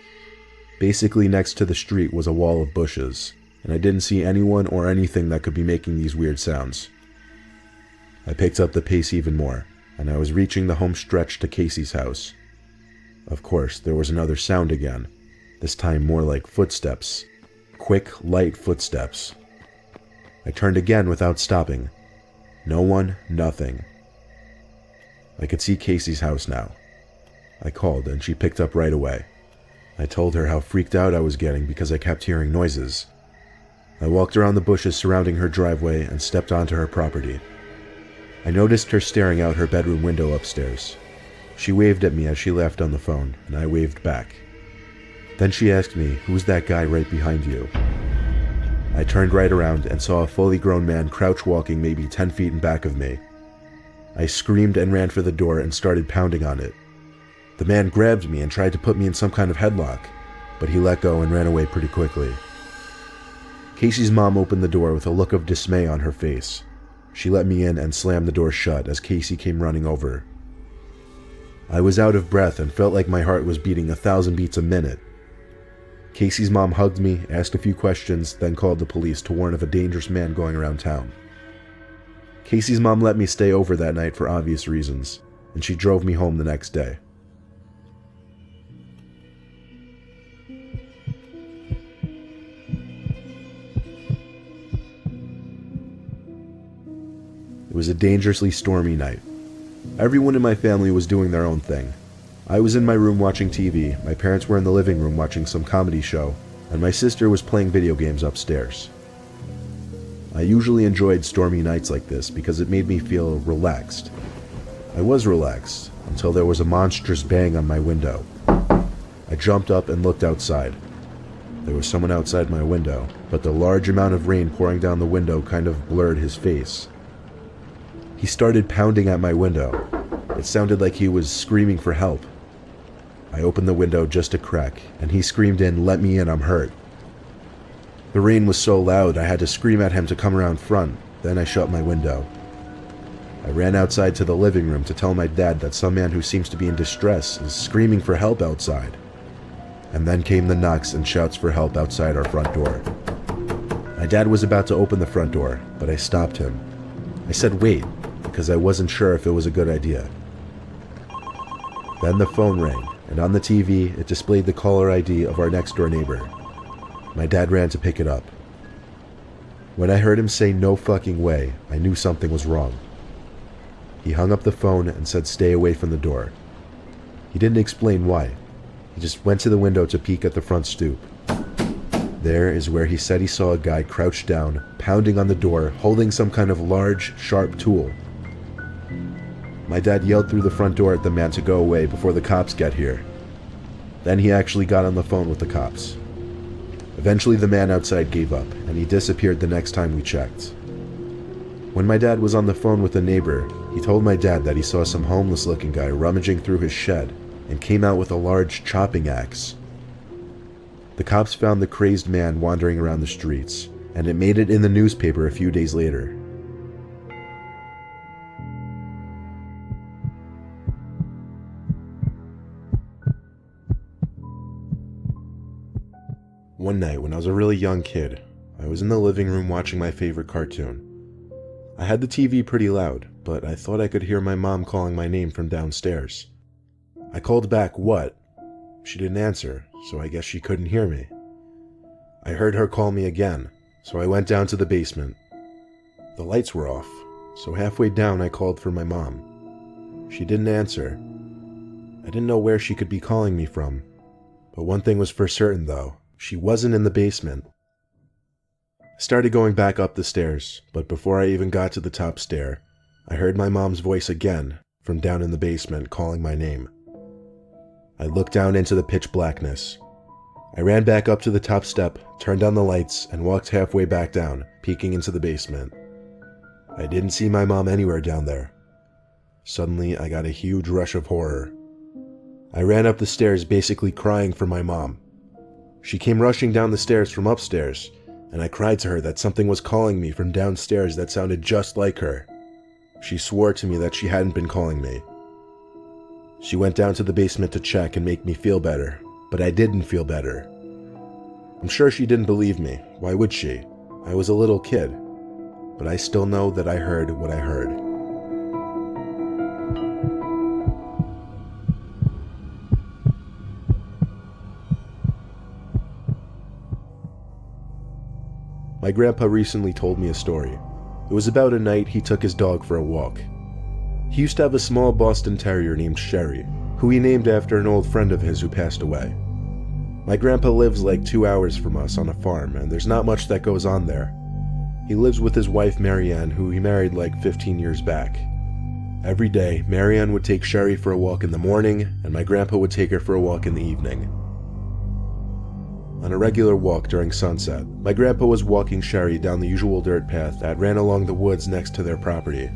Basically next to the street was a wall of bushes, and I didn't see anyone or anything that could be making these weird sounds. I picked up the pace even more, and I was reaching the home stretch to Casey's house. Of course, there was another sound again, this time more like footsteps. Quick, light footsteps. I turned again without stopping. No one, nothing. I could see Casey's house now. I called, and she picked up right away. I told her how freaked out I was getting because I kept hearing noises. I walked around the bushes surrounding her driveway and stepped onto her property. I noticed her staring out her bedroom window upstairs. She waved at me as she laughed on the phone, and I waved back. Then she asked me, "Who's that guy right behind you?" I turned right around and saw a fully grown man crouch walking maybe 10 feet in back of me. I screamed and ran for the door and started pounding on it. The man grabbed me and tried to put me in some kind of headlock, but he let go and ran away pretty quickly. Casey's mom opened the door with a look of dismay on her face. She let me in and slammed the door shut as Casey came running over. I was out of breath and felt like my heart was beating 1,000 beats a minute. Casey's mom hugged me, asked a few questions, then called the police to warn of a dangerous man going around town. Casey's mom let me stay over that night for obvious reasons, and she drove me home the next day. It was a dangerously stormy night. Everyone in my family was doing their own thing. I was in my room watching TV, my parents were in the living room watching some comedy show, and my sister was playing video games upstairs. I usually enjoyed stormy nights like this because it made me feel relaxed. I was relaxed until there was a monstrous bang on my window. I jumped up and looked outside. There was someone outside my window, but the large amount of rain pouring down the window kind of blurred his face. He started pounding at my window. It sounded like he was screaming for help. I opened the window just a crack, and he screamed in, "Let me in, I'm hurt." The rain was so loud I had to scream at him to come around front, then I shut my window. I ran outside to the living room to tell my dad that some man who seems to be in distress is screaming for help outside. And then came the knocks and shouts for help outside our front door. My dad was about to open the front door, but I stopped him. I said wait, because I wasn't sure if it was a good idea. Then the phone rang, and on the TV it displayed the caller ID of our next door neighbor. My dad ran to pick it up. When I heard him say "no fucking way," I knew something was wrong. He hung up the phone and said stay away from the door. He didn't explain why. He just went to the window to peek at the front stoop. There is where he said he saw a guy crouched down, pounding on the door, holding some kind of large, sharp tool. My dad yelled through the front door at the man to go away before the cops get here. Then he actually got on the phone with the cops. Eventually the man outside gave up, and he disappeared the next time we checked. When my dad was on the phone with a neighbor, he told my dad that he saw some homeless-looking guy rummaging through his shed and came out with a large chopping axe. The cops found the crazed man wandering around the streets, and it made it in the newspaper a few days later. One night when I was a really young kid, I was in the living room watching my favorite cartoon. I had the TV pretty loud, but I thought I could hear my mom calling my name from downstairs. I called back, "What?" She didn't answer, so I guess she couldn't hear me. I heard her call me again, so I went down to the basement. The lights were off, so halfway down I called for my mom. She didn't answer. I didn't know where she could be calling me from, but one thing was for certain though. She wasn't in the basement. I started going back up the stairs, but before I even got to the top stair, I heard my mom's voice again from down in the basement calling my name. I looked down into the pitch blackness. I ran back up to the top step, turned on the lights, and walked halfway back down, peeking into the basement. I didn't see my mom anywhere down there. Suddenly, I got a huge rush of horror. I ran up the stairs basically crying for my mom. She came rushing down the stairs from upstairs, and I cried to her that something was calling me from downstairs that sounded just like her. She swore to me that she hadn't been calling me. She went down to the basement to check and make me feel better, but I didn't feel better. I'm sure she didn't believe me. Why would she? I was a little kid, but I still know that I heard what I heard. My grandpa recently told me a story. It was about a night he took his dog for a walk. He used to have a small Boston Terrier named Sherry, who he named after an old friend of his who passed away. My grandpa lives like 2 hours from us on a farm, and there's not much that goes on there. He lives with his wife Marianne, who he married like 15 years back. Every day, Marianne would take Sherry for a walk in the morning, and my grandpa would take her for a walk in the evening. On a regular walk during sunset, my grandpa was walking Sherry down the usual dirt path that ran along the woods next to their property.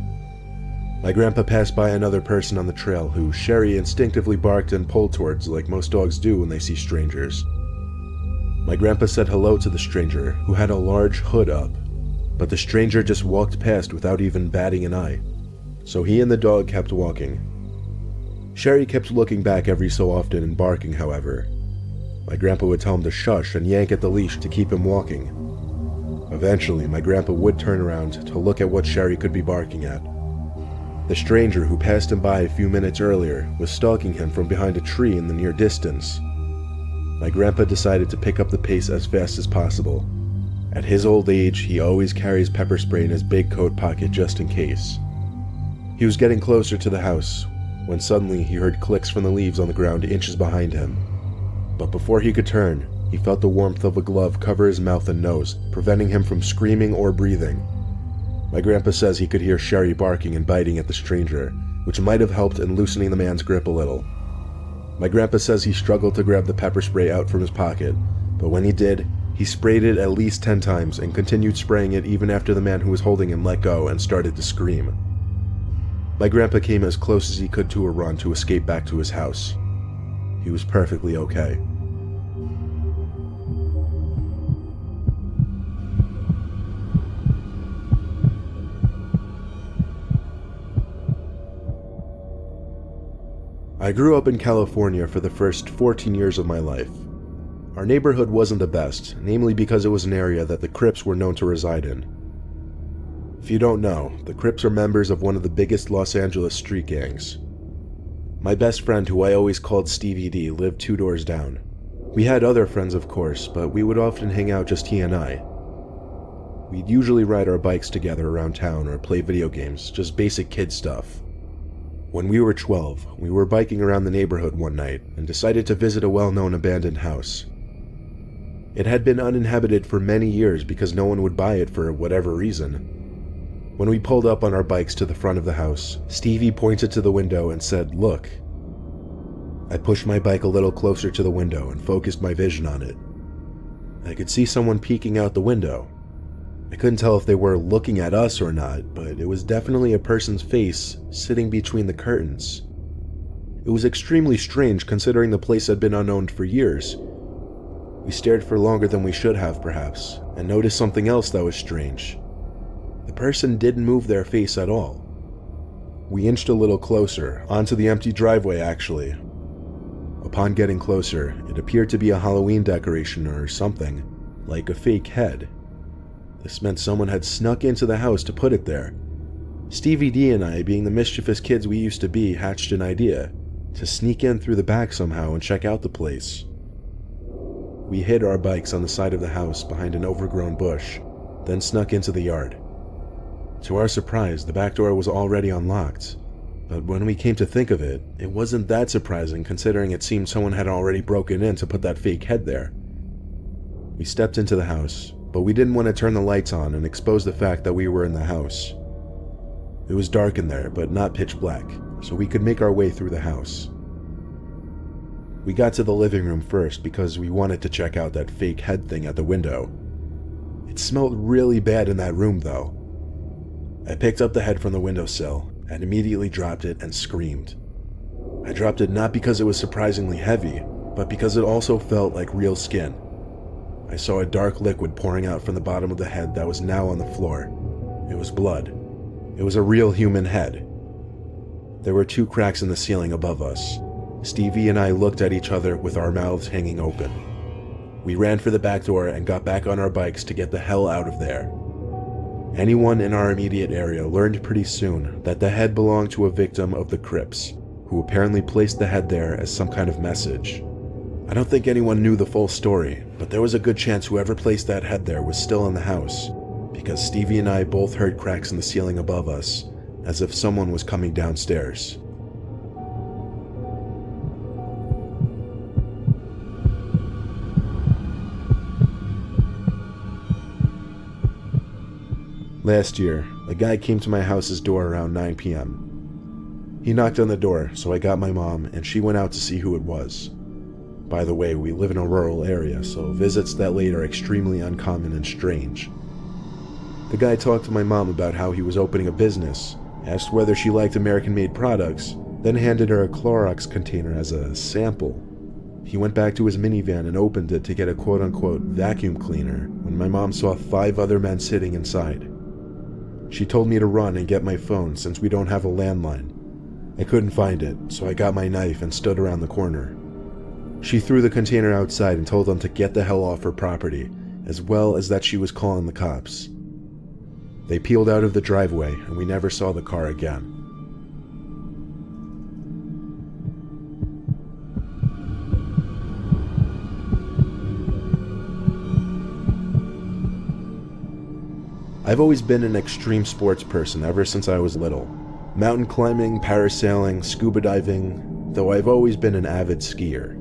My grandpa passed by another person on the trail who Sherry instinctively barked and pulled towards like most dogs do when they see strangers. My grandpa said hello to the stranger, who had a large hood up, but the stranger just walked past without even batting an eye, so he and the dog kept walking. Sherry kept looking back every so often and barking, however. My grandpa would tell him to shush and yank at the leash to keep him walking. Eventually, my grandpa would turn around to look at what Sherry could be barking at. The stranger who passed him by a few minutes earlier was stalking him from behind a tree in the near distance. My grandpa decided to pick up the pace as fast as possible. At his old age, he always carries pepper spray in his big coat pocket just in case. He was getting closer to the house when suddenly he heard clicks from the leaves on the ground inches behind him. But before he could turn, he felt the warmth of a glove cover his mouth and nose, preventing him from screaming or breathing. My grandpa says he could hear Sherry barking and biting at the stranger, which might have helped in loosening the man's grip a little. My grandpa says he struggled to grab the pepper spray out from his pocket, but when he did, he sprayed it at least 10 times and continued spraying it even after the man who was holding him let go and started to scream. My grandpa came as close as he could to a run to escape back to his house. He was perfectly okay. I grew up in California for the first 14 years of my life. Our neighborhood wasn't the best, namely because it was an area that the Crips were known to reside in. If you don't know, the Crips are members of one of the biggest Los Angeles street gangs. My best friend, who I always called Stevie D, lived 2 doors down. We had other friends, of course, but we would often hang out just he and I. We'd usually ride our bikes together around town or play video games, just basic kid stuff. When we were 12, we were biking around the neighborhood one night and decided to visit a well-known abandoned house. It had been uninhabited for many years because no one would buy it for whatever reason. When we pulled up on our bikes to the front of the house, Stevie pointed to the window and said, "Look." I pushed my bike a little closer to the window and focused my vision on it. I could see someone peeking out the window. I couldn't tell if they were looking at us or not, but it was definitely a person's face sitting between the curtains. It was extremely strange considering the place had been unowned for years. We stared for longer than we should have, perhaps, and noticed something else that was strange. The person didn't move their face at all. We inched a little closer, onto the empty driveway actually. Upon getting closer, it appeared to be a Halloween decoration or something, like a fake head. This meant someone had snuck into the house to put it there. Stevie D and I, being the mischievous kids we used to be, hatched an idea to sneak in through the back somehow and check out the place. We hid our bikes on the side of the house behind an overgrown bush, then snuck into the yard. To our surprise, the back door was already unlocked, but when we came to think of it, it wasn't that surprising considering it seemed someone had already broken in to put that fake head there. We stepped into the house, but we didn't want to turn the lights on and expose the fact that we were in the house. It was dark in there, but not pitch black, so we could make our way through the house. We got to the living room first because we wanted to check out that fake head thing at the window. It smelled really bad in that room though. I picked up the head from the windowsill and immediately dropped it and screamed. I dropped it not because it was surprisingly heavy, but because it also felt like real skin. I saw a dark liquid pouring out from the bottom of the head that was now on the floor. It was blood. It was a real human head. There were 2 cracks in the ceiling above us. Stevie and I looked at each other with our mouths hanging open. We ran for the back door and got back on our bikes to get the hell out of there. Anyone in our immediate area learned pretty soon that the head belonged to a victim of the Crips, who apparently placed the head there as some kind of message. I don't think anyone knew the full story, but there was a good chance whoever placed that head there was still in the house, because Stevie and I both heard cracks in the ceiling above us, as if someone was coming downstairs. Last year, a guy came to my house's door around 9 p.m. He knocked on the door, so I got my mom, and she went out to see who it was. By the way, we live in a rural area, so visits that late are extremely uncommon and strange. The guy talked to my mom about how he was opening a business, asked whether she liked American-made products, then handed her a Clorox container as a sample. He went back to his minivan and opened it to get a quote-unquote vacuum cleaner when my mom saw 5 other men sitting inside. She told me to run and get my phone since we don't have a landline. I couldn't find it, so I got my knife and stood around the corner. She threw the container outside and told them to get the hell off her property, as well as that she was calling the cops. They peeled out of the driveway and we never saw the car again. I've always been an extreme sports person ever since I was little. Mountain climbing, parasailing, scuba diving, though I've always been an avid skier.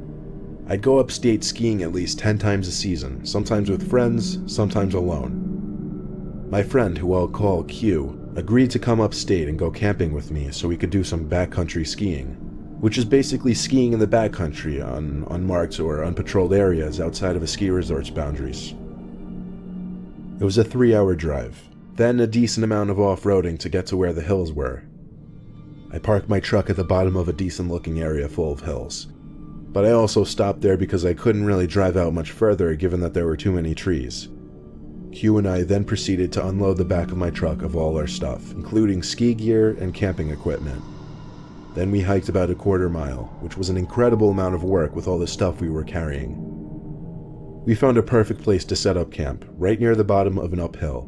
I'd go upstate skiing at least 10 times a season, sometimes with friends, sometimes alone. My friend, who I'll call Q, agreed to come upstate and go camping with me so we could do some backcountry skiing, which is basically skiing in the backcountry on unmarked or unpatrolled areas outside of a ski resort's boundaries. It was a 3-hour drive, then a decent amount of off-roading to get to where the hills were. I parked my truck at the bottom of a decent-looking area full of hills, but I also stopped there because I couldn't really drive out much further given that there were too many trees. Q and I then proceeded to unload the back of my truck of all our stuff, including ski gear and camping equipment. Then we hiked about a quarter mile, which was an incredible amount of work with all the stuff we were carrying. We found a perfect place to set up camp, right near the bottom of an uphill,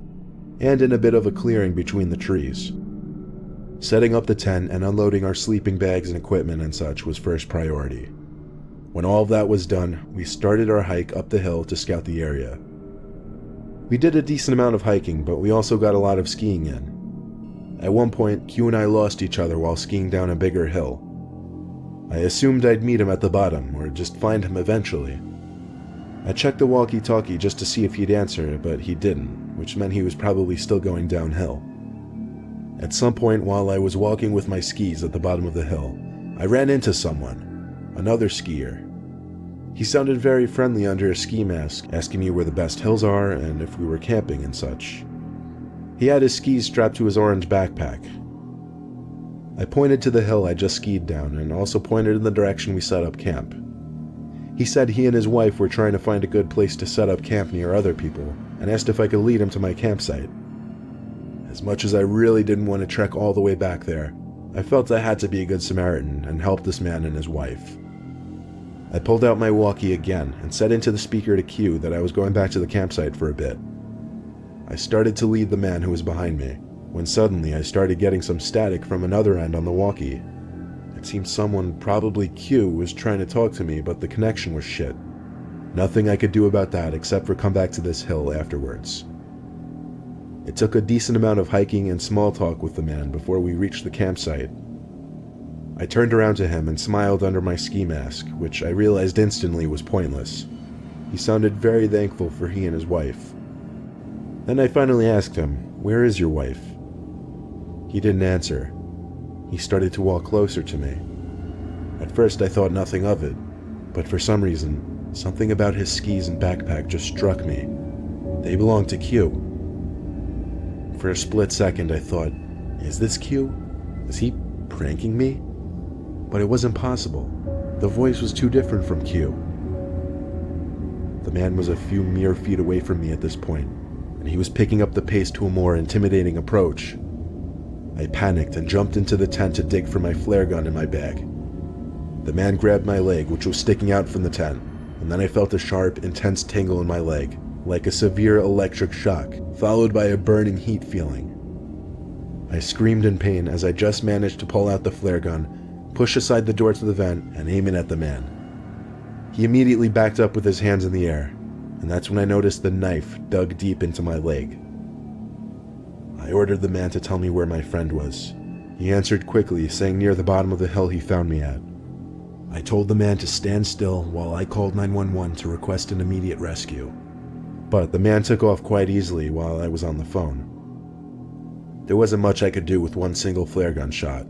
and in a bit of a clearing between the trees. Setting up the tent and unloading our sleeping bags and equipment and such was first priority. When all of that was done, we started our hike up the hill to scout the area. We did a decent amount of hiking, but we also got a lot of skiing in. At one point, Q and I lost each other while skiing down a bigger hill. I assumed I'd meet him at the bottom, or just find him eventually. I checked the walkie-talkie just to see if he'd answer, but he didn't, which meant he was probably still going downhill. At some point while I was walking with my skis at the bottom of the hill, I ran into someone, another skier. He sounded very friendly under a ski mask, asking me where the best hills are and if we were camping and such. He had his skis strapped to his orange backpack. I pointed to the hill I just skied down and also pointed in the direction we set up camp. He said he and his wife were trying to find a good place to set up camp near other people and asked if I could lead him to my campsite. As much as I really didn't want to trek all the way back there, I felt I had to be a good Samaritan and help this man and his wife. I pulled out my walkie again and said into the speaker to Q that I was going back to the campsite for a bit. I started to lead the man who was behind me, when suddenly I started getting some static from another end on the walkie. It seemed someone, probably Q, was trying to talk to me, but the connection was shit. Nothing I could do about that except for come back to this hill afterwards. It took a decent amount of hiking and small talk with the man before we reached the campsite. I turned around to him and smiled under my ski mask, which I realized instantly was pointless. He sounded very thankful for he and his wife. Then I finally asked him, "Where is your wife?" He didn't answer. He started to walk closer to me. At first I thought nothing of it, but for some reason, something about his skis and backpack just struck me. They belonged to Q. For a split second I thought, is this Q? Is he pranking me? But it wasn't possible. The voice was too different from Q. The man was a few mere feet away from me at this point, and he was picking up the pace to a more intimidating approach. I panicked and jumped into the tent to dig for my flare gun in my bag. The man grabbed my leg, which was sticking out from the tent, and then I felt a sharp, intense tingle in my leg, like a severe electric shock, followed by a burning heat feeling. I screamed in pain as I just managed to pull out the flare gun, push aside the door to the vent, and aim it at the man. He immediately backed up with his hands in the air, and that's when I noticed the knife dug deep into my leg. I ordered the man to tell me where my friend was. He answered quickly, saying near the bottom of the hill he found me at. I told the man to stand still while I called 911 to request an immediate rescue. But the man took off quite easily while I was on the phone. There wasn't much I could do with one single flare gun shot.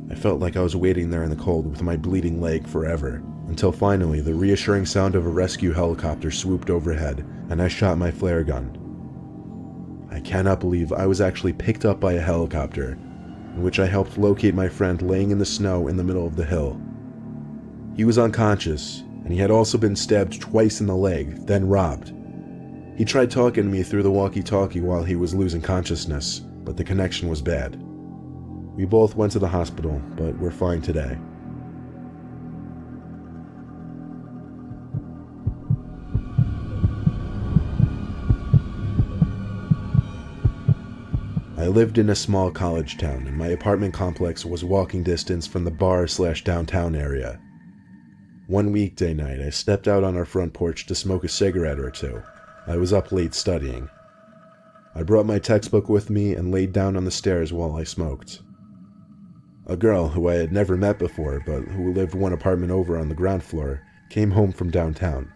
I felt like I was waiting there in the cold with my bleeding leg forever, until finally the reassuring sound of a rescue helicopter swooped overhead, and I shot my flare gun. I cannot believe I was actually picked up by a helicopter, in which I helped locate my friend laying in the snow in the middle of the hill. He was unconscious, and he had also been stabbed twice in the leg, then robbed. He tried talking to me through the walkie-talkie while he was losing consciousness, but the connection was bad. We both went to the hospital, but we're fine today. I lived in a small college town, and my apartment complex was walking distance from the bar/downtown area. One weekday night, I stepped out on our front porch to smoke a cigarette or two. I was up late studying. I brought my textbook with me and laid down on the stairs while I smoked. A girl who I had never met before, but who lived one apartment over on the ground floor, came home from downtown.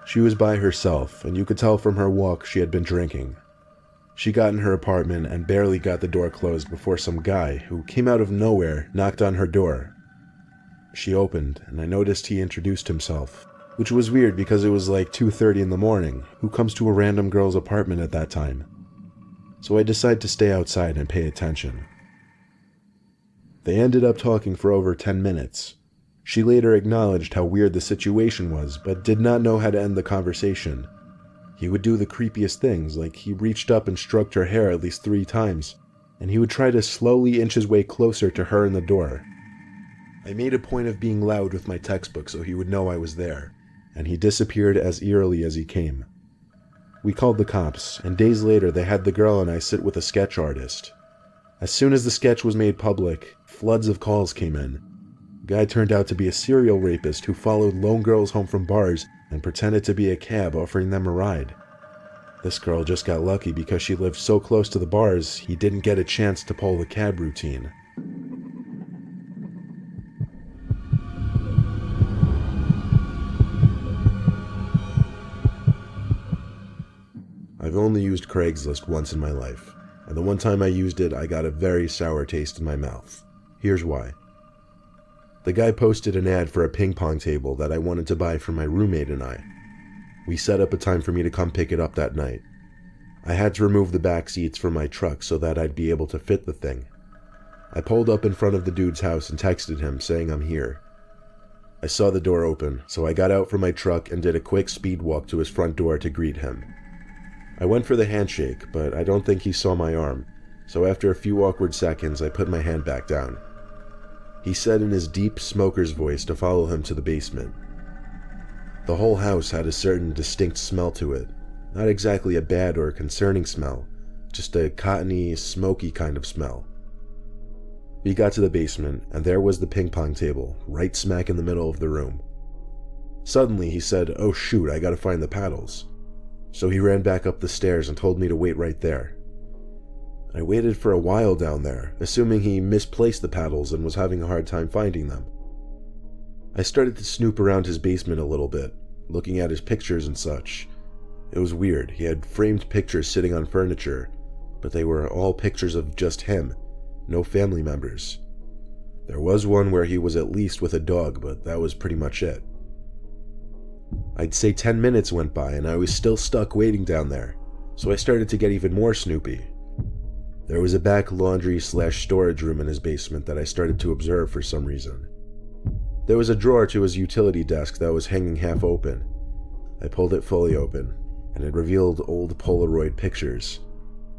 She was by herself, and you could tell from her walk she had been drinking. She got in her apartment and barely got the door closed before some guy, who came out of nowhere, knocked on her door. She opened, and I noticed he introduced himself, which was weird because it was like 2:30 in the morning. Who comes to a random girl's apartment at that time? So I decided to stay outside and pay attention. They ended up talking for over 10 minutes. She later acknowledged how weird the situation was, but did not know how to end the conversation. He would do the creepiest things, like he reached up and stroked her hair at least 3 times, and he would try to slowly inch his way closer to her in the door. I made a point of being loud with my textbook so he would know I was there, and he disappeared as eerily as he came. We called the cops, and days later they had the girl and I sit with a sketch artist. As soon as the sketch was made public, floods of calls came in. The guy turned out to be a serial rapist who followed lone girls home from bars and pretended to be a cab offering them a ride. This girl just got lucky because she lived so close to the bars he didn't get a chance to pull the cab routine. I've only used Craigslist once in my life, and the one time I used it, I got a very sour taste in my mouth. Here's why. The guy posted an ad for a ping pong table that I wanted to buy for my roommate and I. We set up a time for me to come pick it up that night. I had to remove the back seats from my truck so that I'd be able to fit the thing. I pulled up in front of the dude's house and texted him saying I'm here. I saw the door open, so I got out from my truck and did a quick speed walk to his front door to greet him. I went for the handshake, but I don't think he saw my arm, so after a few awkward seconds I put my hand back down. He said in his deep smoker's voice to follow him to the basement. The whole house had a certain distinct smell to it. Not exactly a bad or concerning smell, just a cottony, smoky kind of smell. We got to the basement, and there was the ping pong table, right smack in the middle of the room. Suddenly he said, "Oh shoot, I gotta find the paddles." So he ran back up the stairs and told me to wait right there. I waited for a while down there, assuming he misplaced the paddles and was having a hard time finding them. I started to snoop around his basement a little bit, looking at his pictures and such. It was weird. He had framed pictures sitting on furniture, but they were all pictures of just him, no family members. There was one where he was at least with a dog, but that was pretty much it. I'd say 10 minutes went by and I was still stuck waiting down there, so I started to get even more snoopy. There was a back laundry/storage room in his basement that I started to observe for some reason. There was a drawer to his utility desk that was hanging half open. I pulled it fully open, and it revealed old Polaroid pictures.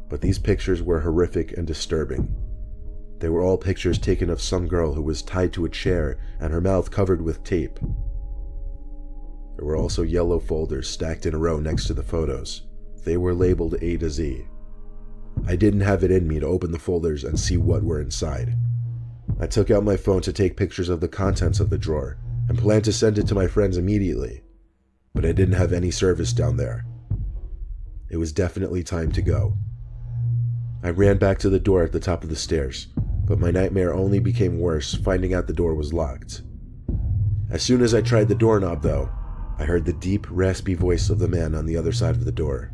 But these pictures were horrific and disturbing. They were all pictures taken of some girl who was tied to a chair and her mouth covered with tape. There were also yellow folders stacked in a row next to the photos. They were labeled A to Z. I didn't have it in me to open the folders and see what were inside. I took out my phone to take pictures of the contents of the drawer and planned to send it to my friends immediately, but I didn't have any service down there. It was definitely time to go. I ran back to the door at the top of the stairs, but my nightmare only became worse finding out the door was locked. As soon as I tried the doorknob though, I heard the deep, raspy voice of the man on the other side of the door.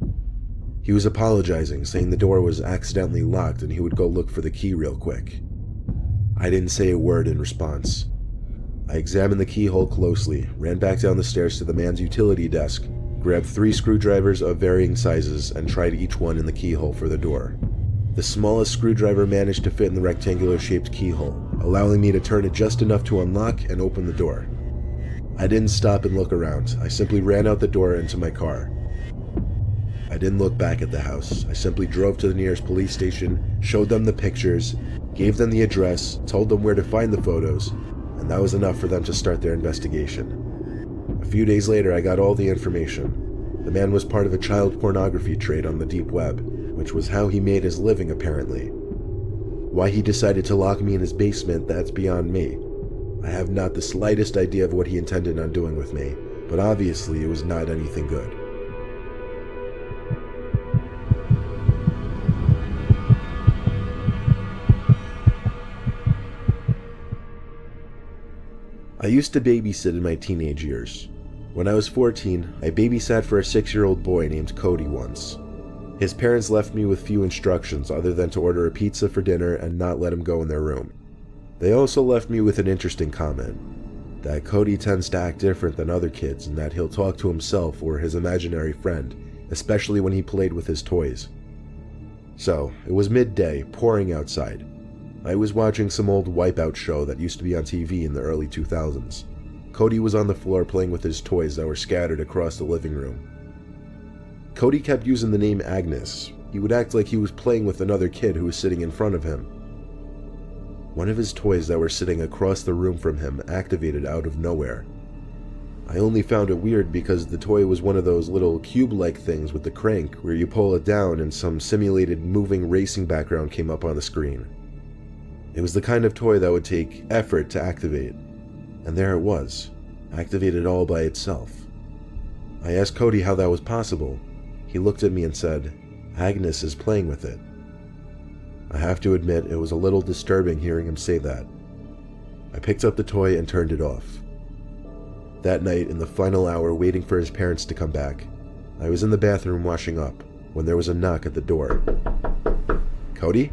He was apologizing, saying the door was accidentally locked and he would go look for the key real quick. I didn't say a word in response. I examined the keyhole closely, ran back down the stairs to the man's utility desk, grabbed 3 screwdrivers of varying sizes, and tried each one in the keyhole for the door. The smallest screwdriver managed to fit in the rectangular-shaped keyhole, allowing me to turn it just enough to unlock and open the door. I didn't stop and look around. I simply ran out the door into my car. I didn't look back at the house. I simply drove to the nearest police station, showed them the pictures, gave them the address, told them where to find the photos, and that was enough for them to start their investigation. A few days later, I got all the information. The man was part of a child pornography trade on the deep web, which was how he made his living apparently. Why he decided to lock me in his basement, that's beyond me. I have not the slightest idea of what he intended on doing with me, but obviously it was not anything good. I used to babysit in my teenage years. When I was 14, I babysat for a 6-year-old boy named Cody once. His parents left me with few instructions other than to order a pizza for dinner and not let him go in their room. They also left me with an interesting comment, that Cody tends to act different than other kids and that he'll talk to himself or his imaginary friend, especially when he played with his toys. So, it was midday, pouring outside. I was watching some old Wipeout show that used to be on TV in the early 2000s. Cody was on the floor playing with his toys that were scattered across the living room. Cody kept using the name Agnes. He would act like he was playing with another kid who was sitting in front of him. One of his toys that were sitting across the room from him activated out of nowhere. I only found it weird because the toy was one of those little cube-like things with the crank where you pull it down and some simulated moving racing background came up on the screen. It was the kind of toy that would take effort to activate, and there it was, activated all by itself. I asked Cody how that was possible. He looked at me and said, "Agnes is playing with it." I have to admit, it was a little disturbing hearing him say that. I picked up the toy and turned it off. That night, in the final hour waiting for his parents to come back, I was in the bathroom washing up when there was a knock at the door. "Cody?"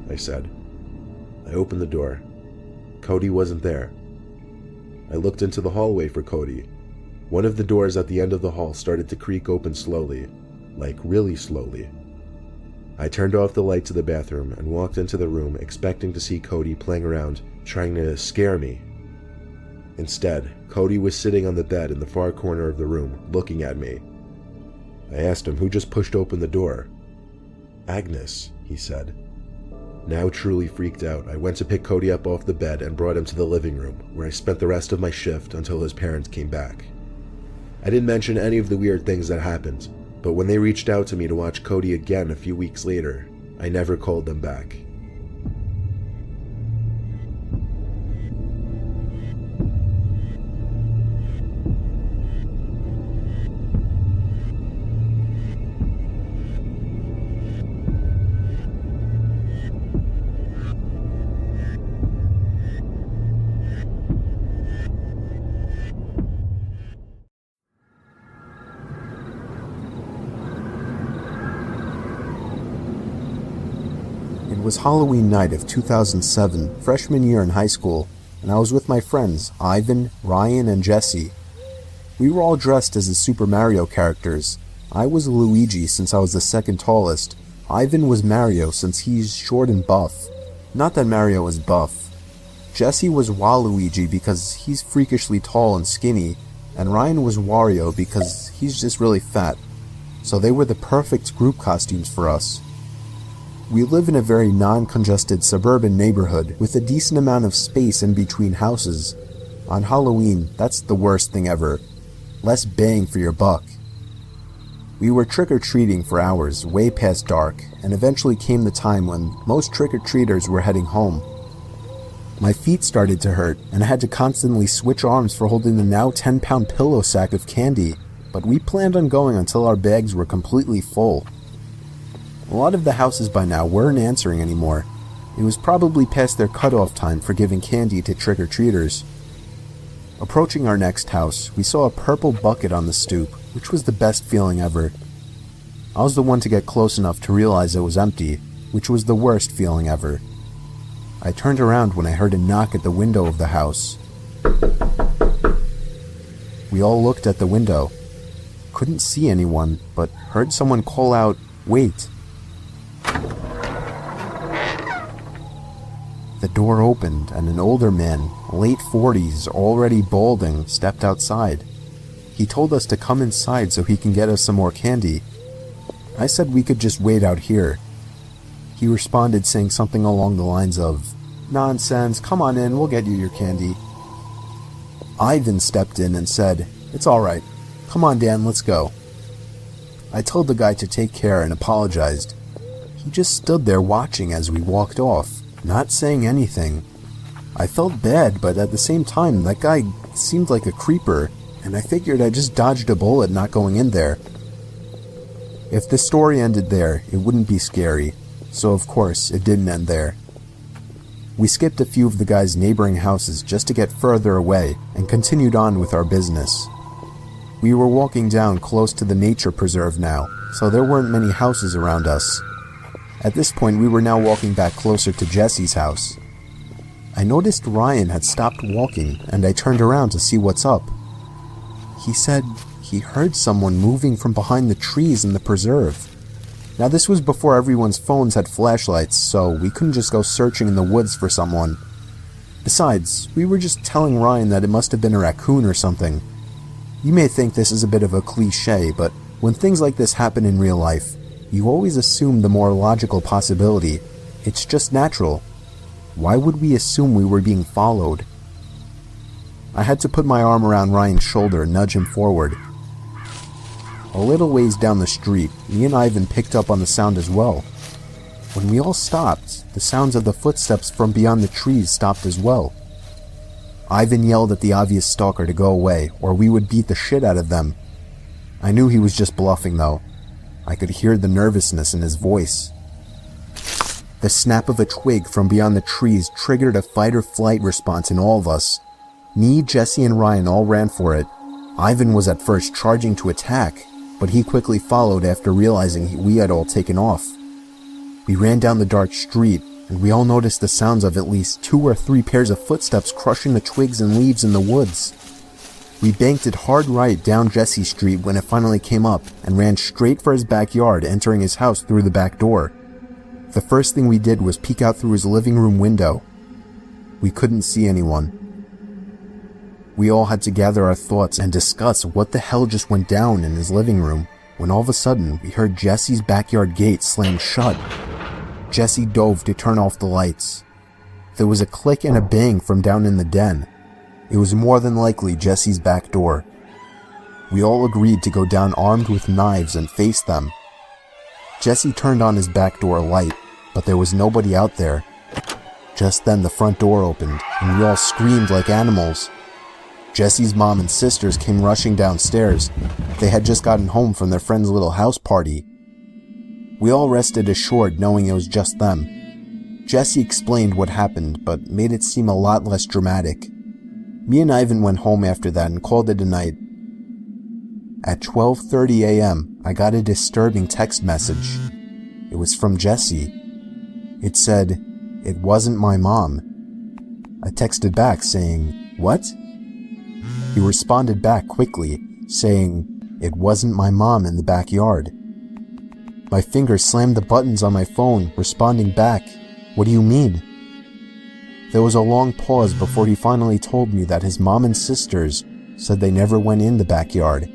I said. I opened the door. Cody wasn't there. I looked into the hallway for Cody. One of the doors at the end of the hall started to creak open slowly, like really slowly. I turned off the light to the bathroom and walked into the room expecting to see Cody playing around, trying to scare me. Instead, Cody was sitting on the bed in the far corner of the room, looking at me. I asked him who just pushed open the door. "Agnes," he said. Now truly freaked out, I went to pick Cody up off the bed and brought him to the living room, where I spent the rest of my shift until his parents came back. I didn't mention any of the weird things that happened, but when they reached out to me to watch Cody again a few weeks later, I never called them back. It was Halloween night of 2007, freshman year in high school, and I was with my friends, Ivan, Ryan, and Jesse. We were all dressed as the Super Mario characters. I was Luigi since I was the second tallest. Ivan was Mario since he's short and buff. Not that Mario is buff. Jesse was Waluigi because he's freakishly tall and skinny, and Ryan was Wario because he's just really fat. So they were the perfect group costumes for us. We live in a very non-congested suburban neighborhood with a decent amount of space in between houses. On Halloween, that's the worst thing ever. Less bang for your buck. We were trick-or-treating for hours, way past dark, and eventually came the time when most trick-or-treaters were heading home. My feet started to hurt, and I had to constantly switch arms for holding the now 10-pound pillow sack of candy, but we planned on going until our bags were completely full. A lot of the houses by now weren't answering anymore. It was probably past their cutoff time for giving candy to trick-or-treaters. Approaching our next house, we saw a purple bucket on the stoop, which was the best feeling ever. I was the one to get close enough to realize it was empty, which was the worst feeling ever. I turned around when I heard a knock at the window of the house. We all looked at the window. Couldn't see anyone, but heard someone call out, "Wait." The door opened and an older man, late 40s, already balding, stepped outside. He told us to come inside so he can get us some more candy. I said we could just wait out here. He responded saying something along the lines of, "Nonsense, come on in, we'll get you your candy." Ivan stepped in and said, "It's alright. Come on, Dan, let's go." I told the guy to take care and apologized. He just stood there watching as we walked off, not saying anything. I felt bad, but at the same time, that guy seemed like a creeper, and I figured I just dodged a bullet not going in there. If the story ended there, it wouldn't be scary, so of course it didn't end there. We skipped a few of the guys' neighboring houses just to get further away and continued on with our business. We were walking down close to the nature preserve now, so there weren't many houses around us. At this point, we were now walking back closer to Jesse's house. I noticed Ryan had stopped walking, and I turned around to see what's up. He said he heard someone moving from behind the trees in the preserve. Now, this was before everyone's phones had flashlights, so we couldn't just go searching in the woods for someone. Besides, we were just telling Ryan that it must have been a raccoon or something. You may think this is a bit of a cliche, but when things like this happen in real life, you always assume the more logical possibility. It's just natural. Why would we assume we were being followed? I had to put my arm around Ryan's shoulder and nudge him forward. A little ways down the street, me and Ivan picked up on the sound as well. When we all stopped, the sounds of the footsteps from beyond the trees stopped as well. Ivan yelled at the obvious stalker to go away, or we would beat the shit out of them. I knew he was just bluffing though. I could hear the nervousness in his voice. The snap of a twig from beyond the trees triggered a fight-or-flight response in all of us. Me, Jesse, and Ryan all ran for it. Ivan was at first charging to attack, but he quickly followed after realizing we had all taken off. We ran down the dark street, and we all noticed the sounds of at least 2 or 3 pairs of footsteps crushing the twigs and leaves in the woods. We banked it hard right down Jesse Street when it finally came up, and ran straight for his backyard, entering his house through the back door. The first thing we did was peek out through his living room window. We couldn't see anyone. We all had to gather our thoughts and discuss what the hell just went down in his living room, when all of a sudden we heard Jesse's backyard gate slam shut. Jesse dove to turn off the lights. There was a click and a bang from down in the den. It was more than likely Jesse's back door. We all agreed to go down armed with knives and face them. Jesse turned on his back door light, but there was nobody out there. Just then the front door opened, and we all screamed like animals. Jesse's mom and sisters came rushing downstairs. They had just gotten home from their friend's little house party. We all rested assured knowing it was just them. Jesse explained what happened, but made it seem a lot less dramatic. Me and Ivan went home after that and called it a night. At 12:30 a.m., I got a disturbing text message. It was from Jesse. It said, "It wasn't my mom." I texted back saying, "What?" He responded back quickly, saying, "It wasn't my mom in the backyard." My fingers slammed the buttons on my phone, responding back, "What do you mean?" There was a long pause before he finally told me that his mom and sisters said they never went in the backyard.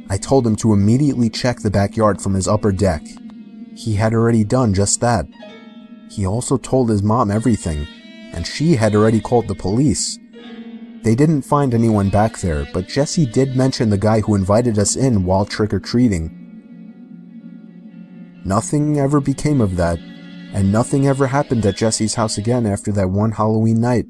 I told him to immediately check the backyard from his upper deck. He had already done just that. He also told his mom everything, and she had already called the police. They didn't find anyone back there, but Jesse did mention the guy who invited us in while trick-or-treating. Nothing ever became of that, and nothing ever happened at Jesse's house again after that one Halloween night.